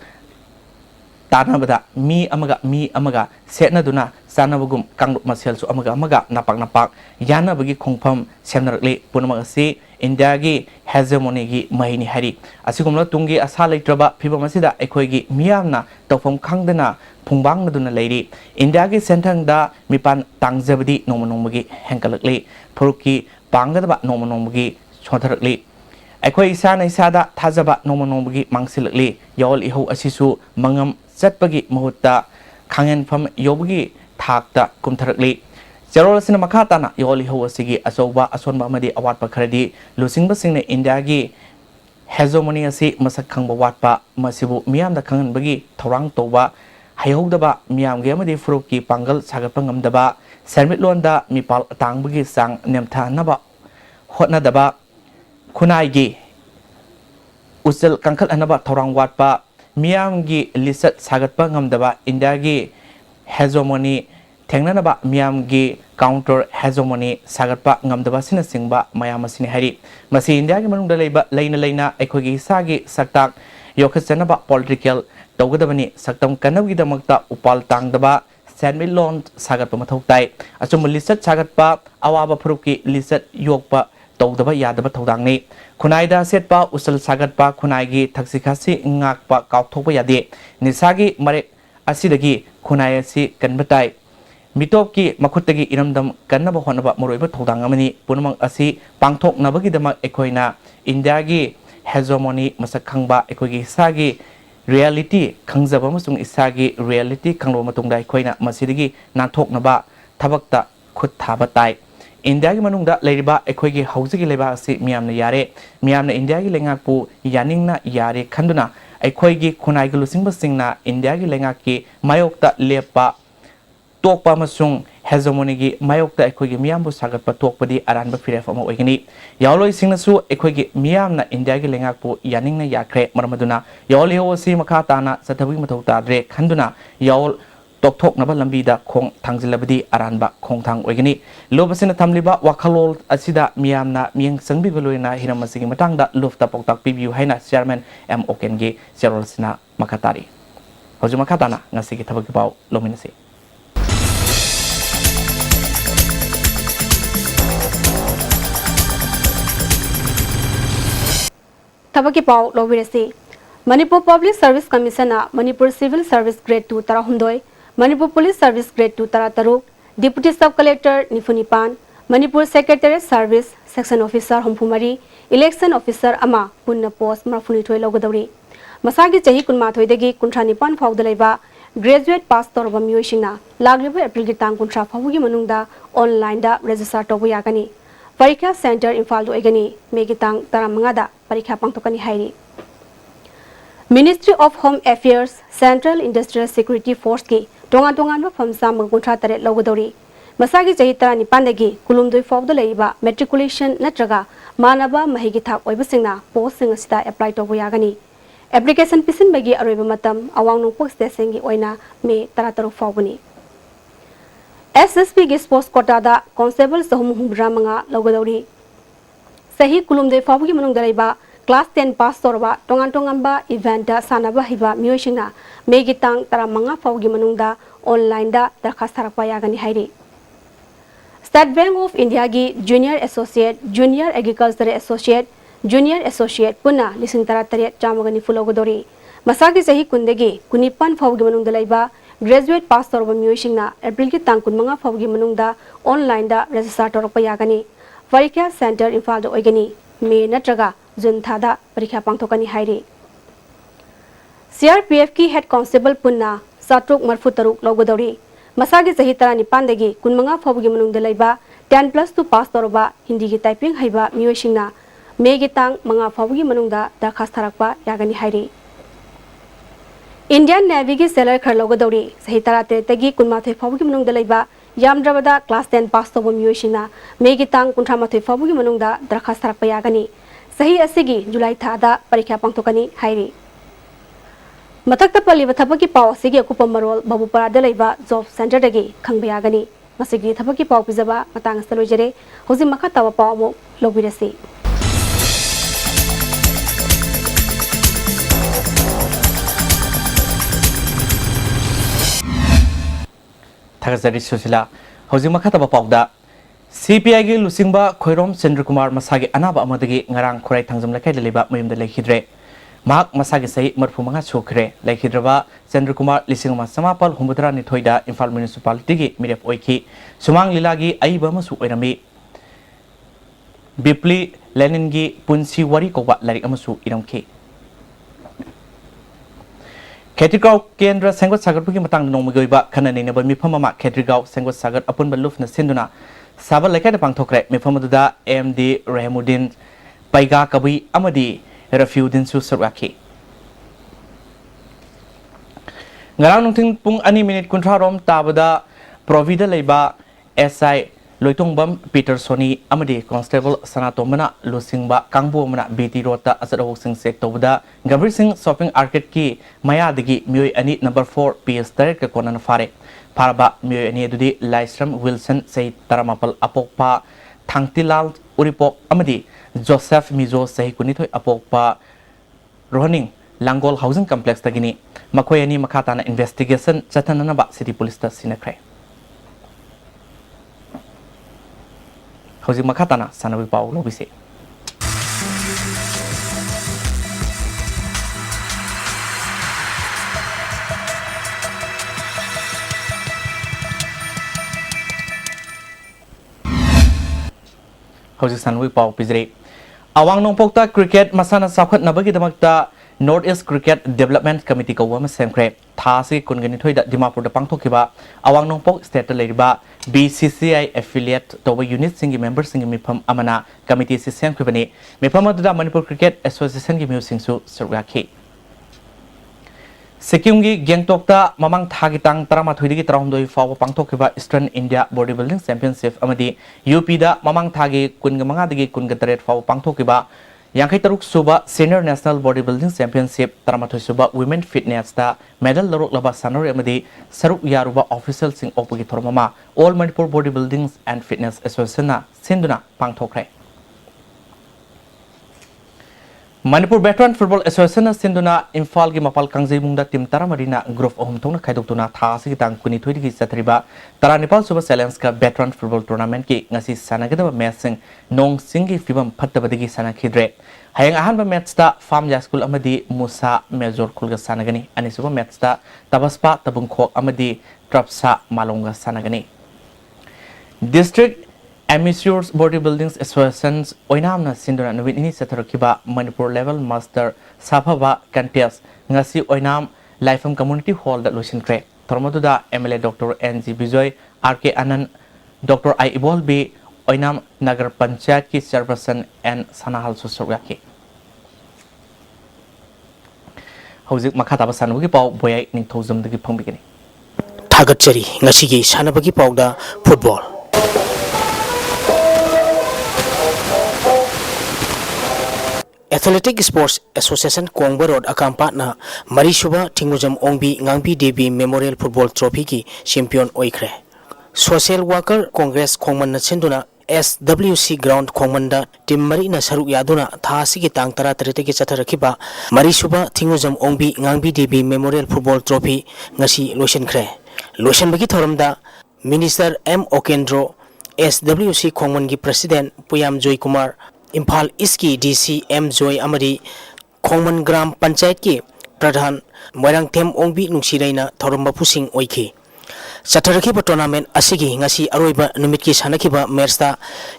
Tanabada Mi Amaga Setnaduna Sanabugum Kang Maselsu Amaga Napak Yana Bagi Kongpam Semnarle Punamagasi India gi hegemony gi Mahini Hari Asigumla Tungi Asala Traba Piba Masida Ekoigi Miamna Tofam Kangdana Pungbang Naduna Lady India gi Santang da Mipan Tangzabadi Nomonomagi Henkalakle Puruki Bangadaba Nomonomagi Chontarakle ꯑꯩꯈꯣꯏ ꯏꯁꯥꯅ ꯏꯁꯥꯗ ꯊꯥꯖꯕ ꯅꯣꯡꯃ ꯅꯣꯡꯃꯒꯤ ꯃꯥꯡꯁꯤꯜꯂꯛꯂꯤ ꯌꯥꯋꯜ ꯏꯍꯧ ꯑꯁꯤꯁꯨ ꯃꯉꯝ ꯆꯠꯄꯒꯤ ꯃꯍꯨꯠꯇ ꯈꯥꯡꯍꯟꯐꯝ ꯌꯧꯕꯒꯤ ꯊꯥꯛꯇ ꯀꯨꯝꯊꯔꯛꯂꯤ ꯆꯦꯔꯣꯜ ꯑꯁꯤꯅ ꯃꯈꯥ ꯇꯥꯅ ꯌꯥꯋꯜ ꯏꯍꯧ ꯑꯁꯤꯒꯤ ꯑꯆꯧꯕ ꯑꯁꯣꯟꯕ ꯑꯃꯗꯤ ꯑꯋꯥꯠꯄ ꯈꯔꯗꯤ ꯂꯨꯆꯤꯡꯕꯁꯤꯡꯅ ꯏꯟꯗꯤꯌꯥꯒꯤ ꯍꯦꯖꯣꯃꯣꯅꯤ ꯑꯁꯤ ꯃꯁꯛ ꯈꯪꯕ ꯋꯥꯠꯄ ꯃꯁꯤꯕꯨ ꯃꯤꯌꯥꯝꯗ ꯈꯪꯍꯟꯕꯒꯤ ꯊꯧꯔꯥꯡ ꯇꯧꯕ ꯍꯩꯍꯧꯗꯕ ꯃꯤꯌꯥꯝꯒꯤ ꯑꯃꯗꯤ ꯐꯨꯔꯨꯞꯀꯤ ꯄꯥꯡꯒꯜ ꯁꯥꯒꯠꯄ ꯉꯝꯗꯕ ꯁꯦꯟꯃꯤꯠꯂꯣꯟꯗ ꯃꯤꯄꯥꯜ ꯑꯇꯥꯡꯕꯒꯤ ꯆꯥꯡ ꯅꯦꯝꯊꯍꯟꯅꯕ ꯍꯣꯠꯅꯗꯕ ꯈꯨꯟꯅꯥꯏꯒꯤ ꯎꯆꯦꯜ ꯀꯟꯈꯠꯍꯟꯅꯕ ꯊꯧꯔꯥꯡ ꯋꯥꯠꯄ ꯃꯤꯌꯥꯝꯒꯤ ꯂꯤꯆꯠ ꯁꯥꯒꯠꯄ ꯉꯝꯗꯕ ꯏꯟꯗꯤꯌꯥꯒꯤ ꯍꯦꯖꯣꯃꯣꯅꯤ ꯊꯦꯡꯅꯅꯕ ꯃꯤꯌꯥꯝꯒꯤ ꯀꯥꯎꯟꯇꯔ ꯍꯦꯖꯣꯃꯣꯅꯤ ꯁꯥꯒꯠꯄ ꯉꯝꯗꯕ ꯑꯁꯤꯅꯆꯤꯡꯕ ꯃꯌꯥꯝ ꯑꯁꯤꯅꯤ ꯍꯥꯏꯔꯤ ꯃꯁꯤ ꯏꯟꯗꯤꯌꯥꯒꯤ ꯃꯅꯨꯡꯗ ꯂꯩꯅ ꯑꯩꯈꯣꯏꯒꯤ ꯏꯁꯥꯒꯤ ꯁꯛꯇꯥꯛ ꯌꯣꯛꯈꯠꯆꯅꯕ ꯄꯣꯂꯤꯇꯤꯀꯦꯜ ꯇꯧꯒꯗꯕꯅꯤ ꯁꯛꯇꯝ ꯀꯟꯅꯕꯒꯤꯗꯃꯛꯇ ꯎꯄꯥꯜ ꯇꯥꯡꯗꯕ ꯁꯦꯟꯃꯤꯠꯂꯣꯟ ꯁꯥꯒꯠꯄ ꯃꯊꯧ ꯇꯥꯏ ꯑꯆꯨꯝꯕ ꯂꯤꯆꯠ ꯁꯥꯒꯠꯄ ꯑꯋꯥꯕ ꯐꯨꯔꯨꯞꯀꯤ ꯂꯤꯆꯠ ꯌꯣꯛꯄ ꯇꯧꯗꯕ ꯌꯥꯗꯕ ꯊꯧꯗꯥꯡꯅꯤ ꯈꯨꯟꯅꯥꯏꯗ ꯁꯦꯠꯄ ꯎꯆꯜ ꯁꯥꯒꯠꯄ ꯈꯨꯟꯅꯥꯏꯒꯤ ꯊꯛꯁꯤ ꯈꯥꯁꯤ ꯉꯥꯛꯄ ꯀꯥꯎꯊꯣꯛꯄ ꯌꯥꯗꯦ ꯅꯤꯁꯥꯒꯤ ꯃꯔꯦꯛ ꯑꯁꯤꯗꯒꯤ ꯈꯨꯟꯅꯥꯏ ꯑꯁꯤ ꯀꯟꯕ ꯇꯥꯏ ꯃꯤꯇꯣꯞꯀꯤ ꯃꯈꯨꯠꯇꯒꯤ ꯏꯔꯝꯗꯝ ꯀꯟꯅꯕ ꯍꯣꯠꯅꯕ ꯃꯔꯨꯑꯣꯏꯕ ꯊꯧꯗꯥꯡ ꯑꯃꯅꯤ ꯄꯨꯝꯅꯃꯛ ꯑꯁꯤ ꯄꯥꯡꯊꯣꯛꯅꯕꯒꯤꯗꯃꯛ ꯑꯩꯈꯣꯏꯅ ꯏꯟꯗꯤꯌꯥꯒꯤ ꯍꯦꯖꯣꯃꯣꯅꯤ ꯃꯁꯛ ꯈꯪꯕ ꯑꯩꯈꯣꯏꯒꯤ ꯏꯁꯥꯒꯤ ꯔꯤꯌꯦꯂꯤꯇꯤ ꯈꯪꯖꯕ ꯑꯃꯁꯨꯡ ꯏꯁꯥꯒꯤ ꯔꯤꯌꯦꯂꯤꯇꯤ ꯈꯪꯂꯕ ꯃꯇꯨꯡꯗ ꯑꯩꯈꯣꯏꯅ ꯃꯁꯤꯗꯒꯤ ꯅꯥꯟꯊꯣꯛꯅꯕ ꯊꯕꯛꯇ ꯈꯨꯠ ꯊꯥꯕ ꯇꯥꯏ ꯏꯟꯗꯤꯌꯥꯒꯤ ꯃꯅꯨꯡꯗ ꯂꯩꯔꯤꯕ ꯑꯩꯈꯣꯏꯒꯤ ꯍꯧꯖꯤꯛꯀꯤ ꯂꯩꯕꯥꯛ ꯑꯁꯤ ꯃꯤꯌꯥꯝꯅ ꯌꯥꯔꯦ ꯃꯤꯌꯥꯝꯅ ꯏꯟꯗꯤꯌꯥꯒꯤ ꯂꯩꯉꯥꯛꯄꯨ ꯌꯥꯅꯤꯡꯅ ꯌꯥꯔꯦ ꯈꯟꯗꯨꯅ ꯑꯩꯈꯣꯏꯒꯤ ꯈꯨꯟꯅꯥꯏꯒꯤ ꯂꯨꯆꯤꯡꯕꯁꯤꯡꯅ ꯏꯟꯗꯤꯌꯥꯒꯤ ꯂꯩꯉꯥꯛꯀꯤ ꯃꯥꯌꯣꯛꯇ ꯂꯦꯞꯄ ꯇꯣꯛꯄ ꯑꯃꯁꯨꯡ ꯍꯦꯖꯣꯃꯣꯅꯤꯒꯤ ꯃꯥꯌꯣꯛꯇ ꯑꯩꯈꯣꯏꯒꯤ ꯃꯤꯌꯥꯝꯕꯨ ꯁꯥꯒꯠꯄ ꯇꯣꯛꯄꯗꯤ ꯑꯔꯥꯟꯕ ꯐꯤꯔꯦꯞ ꯑꯃ ꯑꯣꯏꯒꯅꯤ ꯌꯥꯋꯜꯂꯣꯏꯁꯤꯡꯅꯁꯨ ꯑꯩꯈꯣꯏꯒꯤ ꯃꯤꯌꯥꯝꯅ ꯏꯟꯗꯤꯌꯥꯒꯤ ꯂꯩꯉꯥꯛꯄꯨ ꯌꯥꯅꯤꯡꯅ ꯌꯥꯈ꯭ꯔꯦ ꯃꯔꯝ ꯑꯗꯨꯅ ꯌꯥꯋꯜ ꯏꯍꯧ ꯑꯁꯤ ꯃꯈꯥ ꯇꯥꯅ ꯆꯠꯊꯕꯒꯤ ꯃꯊꯧ ꯇꯥꯗ꯭ꯔꯦ ꯈꯟꯗꯨꯅ ꯌꯥꯋꯜ ꯇꯣꯛꯊꯣꯛꯅꯕ ꯂꯝꯕꯤꯗ ꯈꯣꯡ ꯊꯥꯡꯖꯤꯜꯂꯕꯗꯤ ꯑꯔꯥꯟꯕ ꯈꯣꯡꯊꯥꯡ ꯑꯣꯏꯒꯅꯤ ꯂꯨꯞ ꯑꯁꯤꯅ ꯊꯝꯂꯤꯕ ꯋꯥꯈꯜꯂꯣꯟ ꯑꯁꯤꯗ ꯃꯤꯌꯥꯝꯅ ꯃꯤꯠꯌꯦꯡ ꯆꯪꯕꯤꯕ ꯂꯣꯏꯅ ꯍꯤꯔꯝ ꯑꯁꯤꯒꯤ ꯃꯇꯥꯡꯗ ꯂꯨꯞꯇ ꯄꯥꯎꯇꯥꯛ ꯄꯤꯕꯤꯌꯨ ꯍꯥꯏꯅ ꯆꯤꯌꯔꯃꯦꯟ ꯑꯦꯝ ꯑꯣꯀꯦꯟꯒꯤ ꯆꯦꯔꯣꯜ ꯑꯁꯤꯅ ꯃꯈꯥ ꯇꯥꯔꯤ ꯍꯧꯖꯤꯛ ꯃꯈꯥ ꯇꯥꯅ ꯉꯁꯤꯒꯤ ꯊꯕꯛꯀꯤ ꯄꯥꯎ ꯂꯧꯃꯤꯟꯅꯁꯤ ꯊꯕꯛꯀꯤ ꯄꯥꯎ ꯂꯧꯕꯤꯔꯁꯤ ꯃꯅꯤꯄꯨꯔ ꯄꯕ꯭ꯂꯤꯛ ꯁꯔꯚꯤꯁ ꯀꯃꯤꯁꯟꯅ Manipur civil service grade 2 18 Manipur police service grade 2 13 deputy sub collector 94 Manipur secretariat service section officer 64 election officer अमा पुन्ना पोस्ट 32 लौगदौरी मसागी चही 12 दगी 39 फाउदा लेबा ग्रेजुएट पास तौरबा मियोइसिंगना लागलिबा एप्रिल की तांग 19 फाउगी मनुंगदा ऑनलाइन दा रजिस्टर तौबा यागनी परीक्षा सेंटर इम्फाल ओइगनी मेगी तांग 15 दा परीक्षा पांगथोकनी हाइरी ministry of home affairs central industrial security force की टोंगा फमसा 53 लौगदौरी मसागी चही 19 दगी कुलुमदोइ फाउदा लेबा मैट्रिकुलेशन नत्रगा मानबा महिगी थाक ओइबसिंगना पोस्ट सिंग असिदा अप्लाई तौबा यागनी एप्लीकेशन पिसिनबगी अरोइबा मतम अवांग नोंपोक स्टेशनगी ओइना मे 13 फाउबनी एसएसपी गी स्पोर्ट्स कोटादा कांस्टेबल सहम हुमरा मंगा लौगदौरी सही कुलुमदे फाउबगी मनुंग दरेबा क्लास 10 पास तौरबा टोंगांबा इवेंट दा सानाबा हिबा मियोइसिंगना मेगी तांग 15 फाउगी मनुंगदा ऑनलाइन दा दरखास्त थारकपा यागनी हाइरी स्टेट बैंक ऑफ इंडिया की junior associate junior agriculture associate junior associate पुना 13 चामगनी फुलौगदौरी मसागी सही कुंदगी 19 फाउगी मनुंगदा लेबा ग्रेजुएट पास तौरबा मियोइसिंगना एप्रिल की तांग 15 फाउगी मनुंगदा ऑनलाइन दा रजिस्टर तौरकपा यागनी परीक्षा सेंटर इम्फाल दा ओइगनी मे नत्रगा जून थादा परीक्षा पांगथोकनी हाइरी सीआरपीएफ की हेड कांस्टेबल पुना 7 लौगदौरी मसागी सही 19 दगी 15 फाउगी मनुंगदा लेबा 10+2 पास तौरबा हिंदी की टाइपिंग हैबा मियोइसिंगना मेगी तांग 5 फाउगी मनुंगदा दरखास्त थारकपा यागनी हाइरी इंडियन नेवी की सेलर खर लौगदौरी सही 13 दगी 19 फाउगी मनुंगदा लेबा यामद्रबदा क्लास 10 पास तौबा मियोइसिंगना मेगी तांग 19 फाउगी मनुंगदा दरखास्त थारकपा यागनी सही असिगी जुलाई थादा परीक्षा पांगथोकनी हाइरी मथक्ता पल्लिबा थबकी पाव असिगी अकुपा मरोल बाबुपरादा लेबा जॉब सेंटर दगी खंगबा यागनी मसिगी थबकी पाव पिजबा मतंग सलोजरे होजि मखा तवा पाव मो लोबिरसी थागजरी सुशीला होजि मखा तवा पावदा सीपीआई की लुसिंगबा खोइरोम चंद्र कुमार मसागी अनाबा अमदगी ngarang खोराई थांजम लखाइ लेबा मयुमदा लेखिद्रे माक मसागी सही 35 सुखरे लेखिद्रबा चंद्र कुमार लिसिंगमा समापल हुमुद्रा निथोइदा इम्फाल म्युनिसिपालिटी की मिरेप ओइखि सुमांग लीलागी अइबा मसु ओइरमी बिप्ली लेनिन की पुंसी वरी कौबा लाइक अमसु इरमखी खेत्रीगांव केंद्र सेंगोट सागर की मतंग नोमगोइबा खननैनब मिफम अमा खेत्रीगांव सेंगोट सागर अपुनब लुफना सिंदुना साबा लेखाय पांथोखरे मिफम अदुदा एमडी रहमुद्दीन पैगा कबुई अमदी रफीउद्दीन सु सरवाखी ngarang nungting pung 2 minute kuntra rom tabada provida leiba SI loitongbam Peter Soni amadi constable sanatomana lusingba kangbu mana BT rota asado sing sek tobada Gabri Singh shopping arcade ki maya digi myoi ani number 4 PS direct ka konan fare paraba myoi ani dudi Laisram Wilson sei taramapal apokpa Thangtilal uripok amadi Joseph Mizo sei kunithoi apokpa Rohaning Langol housing complex tagini makoy ani makatana investigation chatanana ba city police ta sinakre housing makatana sanawi paw lobise housing sanawi paw pizre awang nongpokta cricket masana sakhat nabagi damakta North East Cricket Development Committee ko wama semkre thasi kungani thoida Dimapur da pangthokiba awang nongpok state leriba BCCI affiliate toba unit singi member singi mifam amana committee si semkribani mifam aduda Manipur Cricket Association gi musing su surgakhi Sikkim gi Gangtok mamang thagi tang tarama thoidigi traumdoi fawa pangthokiba Eastern India Bodybuilding Championship amadi UP da mamang thagi kunga manga digi kunga taret fawa pangthokiba Yang Taruk Suba Senior National Bodybuilding Championship Taramatoi Suba Women Fitness ta medal laruk laba sanori amadi saruk yaruba official sing opagi thormama All Manipur Bodybuilding and Fitness Association na sinduna pangthokre Manipur Veteran Football Association na sinduna Imphal gi mapal kangjei mungda team taramarina group ohum thongna khaidokuna thasi tang kuni thoidigi chatriba tara Nepal Suba Challenge ka Veteran Football Tournament ki ngasi sanagada match sing nong singi fibam phattabadigi sanakhidre hayang ahanba match ta Farm School amadi Musa Major Kulga sanagani ani suba match ta Tabaspa Tabungkhok amadi Trapsa Malonga sanagani District Amateurs Bodybuilding Associations oinamna sinduna nuvin ini satharakiba Manipur Level Master Sabhaba Contest ngasi oinam Lifeham Community Hall da loinkre thormaduda MLA Dr. NG Bijoy RK Anand Dr. I Ibolbi oinam Nagar Panchayat ki Chairperson N Sanahal Susurgaki Hauzik makata basanugi pau boyai ningthozum dagi phangbigani Thagatchari ngasigi sanabagi pauda football Athletic Sports Association Kongba Road Akampa na Marisuba Tingujam Ongbi Ngangbi Devi Memorial Football Trophy ki champion oikre. Social Worker Congress Kongman na sinduna SWC Ground Kongmanda Tim Mari na saruk yaduna thasi ki tang tara tarite ki chatharakiba Marisuba Tingujam Ongbi Ngangbi Devi Memorial Football Trophy ngasi loinkre. Loisan bagi thoramda Minister M Okendro SWC Kongman ki President Puyam Joy Kumar Imphal East ki DC M Joy amadi Khongman Gram Panchayat ki Pradhan Moirang Them Ongbi Nungsiraina Thoramba Pusing oiki Chatharakiba tournament asigi ngasi aroiba numit ki sanakiba match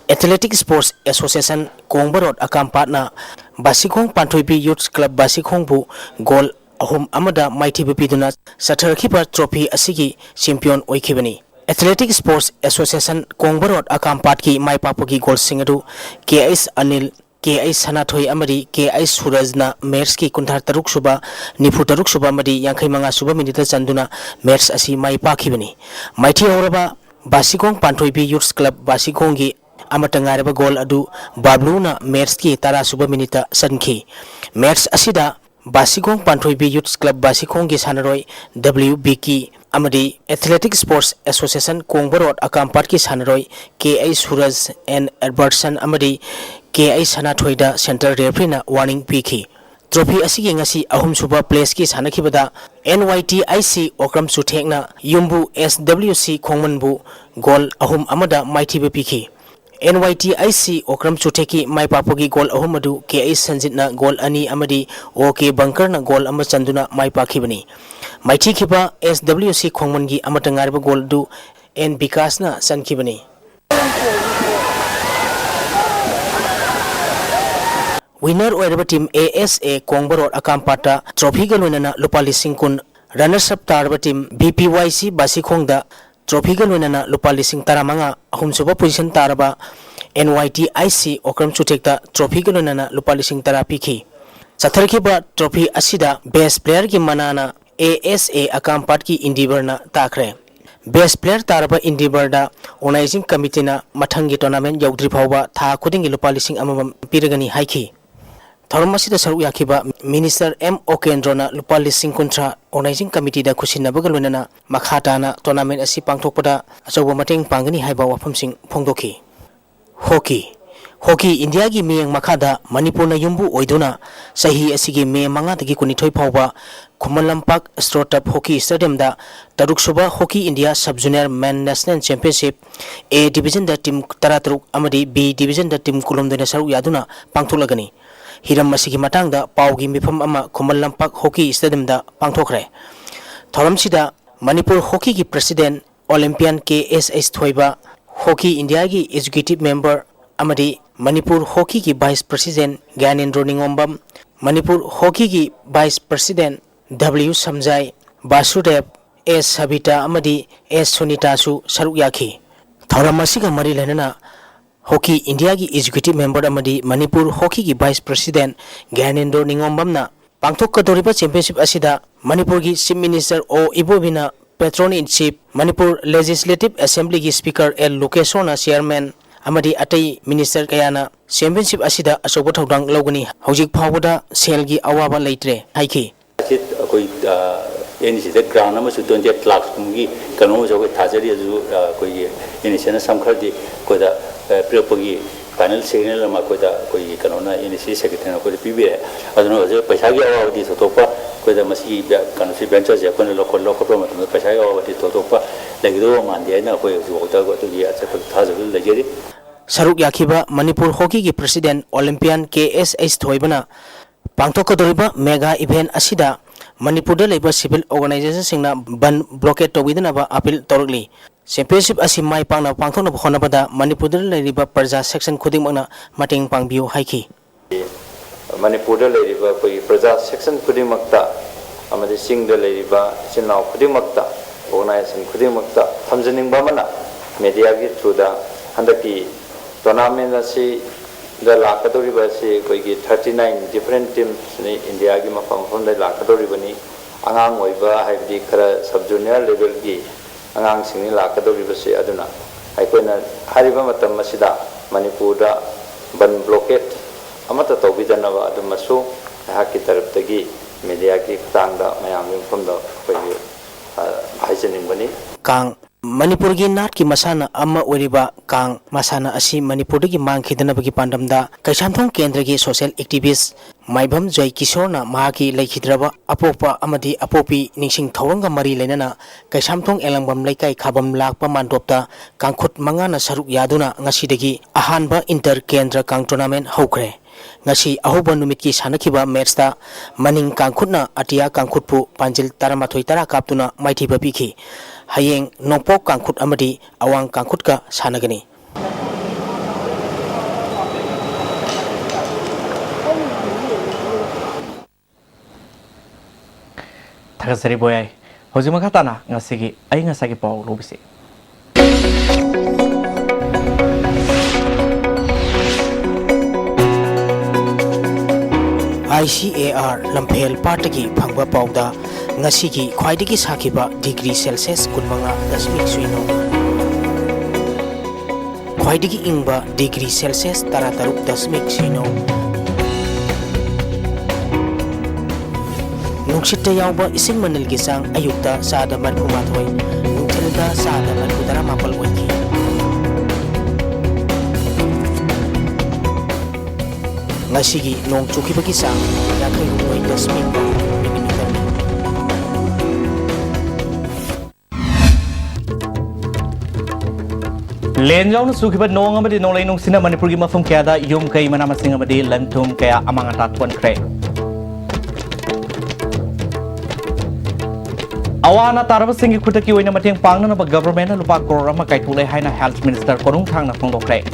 Athletic Sports Association Kongba Road Akampa na Basikhong Panthoibi Youth Club Basikhong bu goal ahum amada maiti bipiduna Chatharakiba trophy asigi champion oikibani Athletic Sports Association Kongba Road Akampat ki Maipapugi Gold Singadu KS Anil KS Sanathoi amadi KS Suraj na match ki kunthar taruk suba nifu taruk suba amadi yankhai manga suba minute chanduna match asi Maipakibani Maiti auraba Basikong Panthoibi Youth Club Basikong gi amatangareba goal adu Bablu na match ki tara suba minute sanki match asida Basikong Panthoibi Youth Club Basikong gi sanaroi WB ki amadi Athletic Sports Association Kongba Road Akampat ki sanaroi KI Suraj and Albertson amadi KI Sanathoida Center Referee na warning piki trophy asigi ngasi ahum suba place ki sanakibada NYTIC Okram Suthekna Yumbu SWC Khongmanbu goal ahum amada maithibe piki NYTIC Okram Sutheki Maipapugi goal ahum adu KI Sanjit na goal ani amadi OK Bunker na goal ama chanduna maipakibani Maiti kiba SWC Khongman gi amatangarba goal du N Bikas na sankibani winner oiraba team ASA Kongbarot Akampata trophy galwenana lupa lising kun runners up tarba team BPYC Basikhongda trophy galwenana lupa lising taramanga ahumsuba position taraba NYTIC Okram Chutekta trophy galwenana lupa lising tarapiki Satharkiba trophy asida best player ki manana ASA Akampat ki Indiberna takre best player taraba Indiberda organizing committee na mathangi tournament yaudri phawba tha khudingi lupa lising amam piragani haiki Tharmasida saru yakiba Minister M Okendrona lupa lising kuntra organizing committee da khusina bagalunana makhatana tournament asi pangthokpada achoba mateng pangani haiba wafamsing phongdoki Hockey India gi miyang makhada Manipur na yumbu oiduna sahi asigi me manga dagi kunithoi phawba Khuman Lampak Strotap Hockey Stadium da Taruk Suba Hockey India Sub Junior Men National Championship A Division da team Taratruk amadi B Division da team Kulumdena saru yaduna pangtholagani Hiram masigi matangda paugi mifam ama Khuman Lampak Hockey Stadium da pangthokre Thoramsida Manipur Hockey gi President Olympian KSS Thoiba Hockey India gi Executive Member amadi Manipur Hockey ki Vice President Gyanendra Ningombam Manipur Hockey ki Vice President W Samjai Basudev S Habita amadi S Sunita su saruk yaki Thoramasiga mari lenana Hockey India ki Executive Member amadi Manipur Hockey ki Vice President Gyanendra Ningombam na pangthok kadoriba championship asida Manipur ki Chief Minister O Ibobina Patron in Chief Manipur Legislative Assembly ki Speaker L Lokeshona Chairman amadi atai minister kayana championship asida asoba thodang logani hojik phawada selgi awaba leitre haiki koi NC the ground ama su 20 lakhs kumgi kanu jo ko thajari ju koi NC na samkhardi ko da prepogi panel signal ma ko da koi kanu na NC secretary ko pibe adno jo paisa gi awadi thotopa ko da masi kanu si venture je ko lokal promote paisa gi awadi thotopa lagido mandi na ko jo ta ko to ya cha thajari lageri Saruk yakiba Manipur Hockey ki President Olympian KSS Thoibana pangthokadoriba mega event asida Manipur da leba civil organization singna ban blockade tawidana ba appeal torgli championship asi mai pangna pangthokna bkhona bada Manipur da leba praja section khudingmana mating pangbiu haiki Manipur da leba koi praja section khudingmakta amade sing da leba sinau khudingmakta organization khudingmakta thamjaningba mana media gi through da handaki tournament asi the lakadori basi koi gi 39 different teams ni India gi mafam phom da lakadori bani angang oiba haibdi khara sub junior level gi angang singni lakadori basi aduna aikoina hariba matam masida Manipur da ban blockade amata tawbidana ba adumasu haki taraf tagi media gi tangda mayam phom da koi haijening bani kang Manipur gi nat ki masana amma oriba kang masana asi Manipur gi mangkhidana bagi pandamda kaisamthong kendra gi social activist maibam joy kishorna mahaki laikhidraba apopa amadi apopi ningsing thoranga mari lenana kaisamthong elangbam laikai khabam lakpa mandopta kangkhut mangana saruk yaduna ngasidagi ahanba inter kendra kang tournament hokre ngasi ahoba numit ki sanakhiba match ta maning kangkhutna atia kangkhutpu panjil taramathoi tara kaptuna maithiba pikhi hayeng nongpok kangkhut amadi awang kangkhut ka sanagani Thagasari boyai hojima khatana ngasigi ai ngasagi pau lobise ICAR Lamphel Partagi Phangba Pauda Ngasigi Khwaidagi Sakiba degree Celsius kunmanga dasmik suino Khwaidagi ingba degree Celsius tarataruk dasmik suino Nungsitta yauba ising manilgi sang ayukta sada marpumathoi nungthilda sada marpudara mapal oiki Ngasigi nong chukibagi sang yakai huwai dasmik millimeter Lenjau na sukibat nong amadi nong lainong sina Manipur gi mafum kaya da yung kay manamasing amadi lantum kaya amang atatwan kre. Awana taraba singi kutaki wina mating pangna na government na lupa korora makay tulay hay na health minister korung thang na pangdo kre.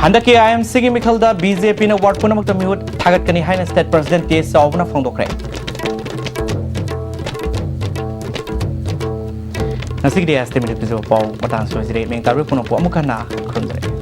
हंदकी IMC की मिखलदा BJP ने ward पुनमक मिहुत थागत कनी हाइन state president के सावना फोंदोखरे नसिक दे estimate पिजो पाउ मतang सोजरे मेंग तारु पुनो पो अमुकना खुंजरे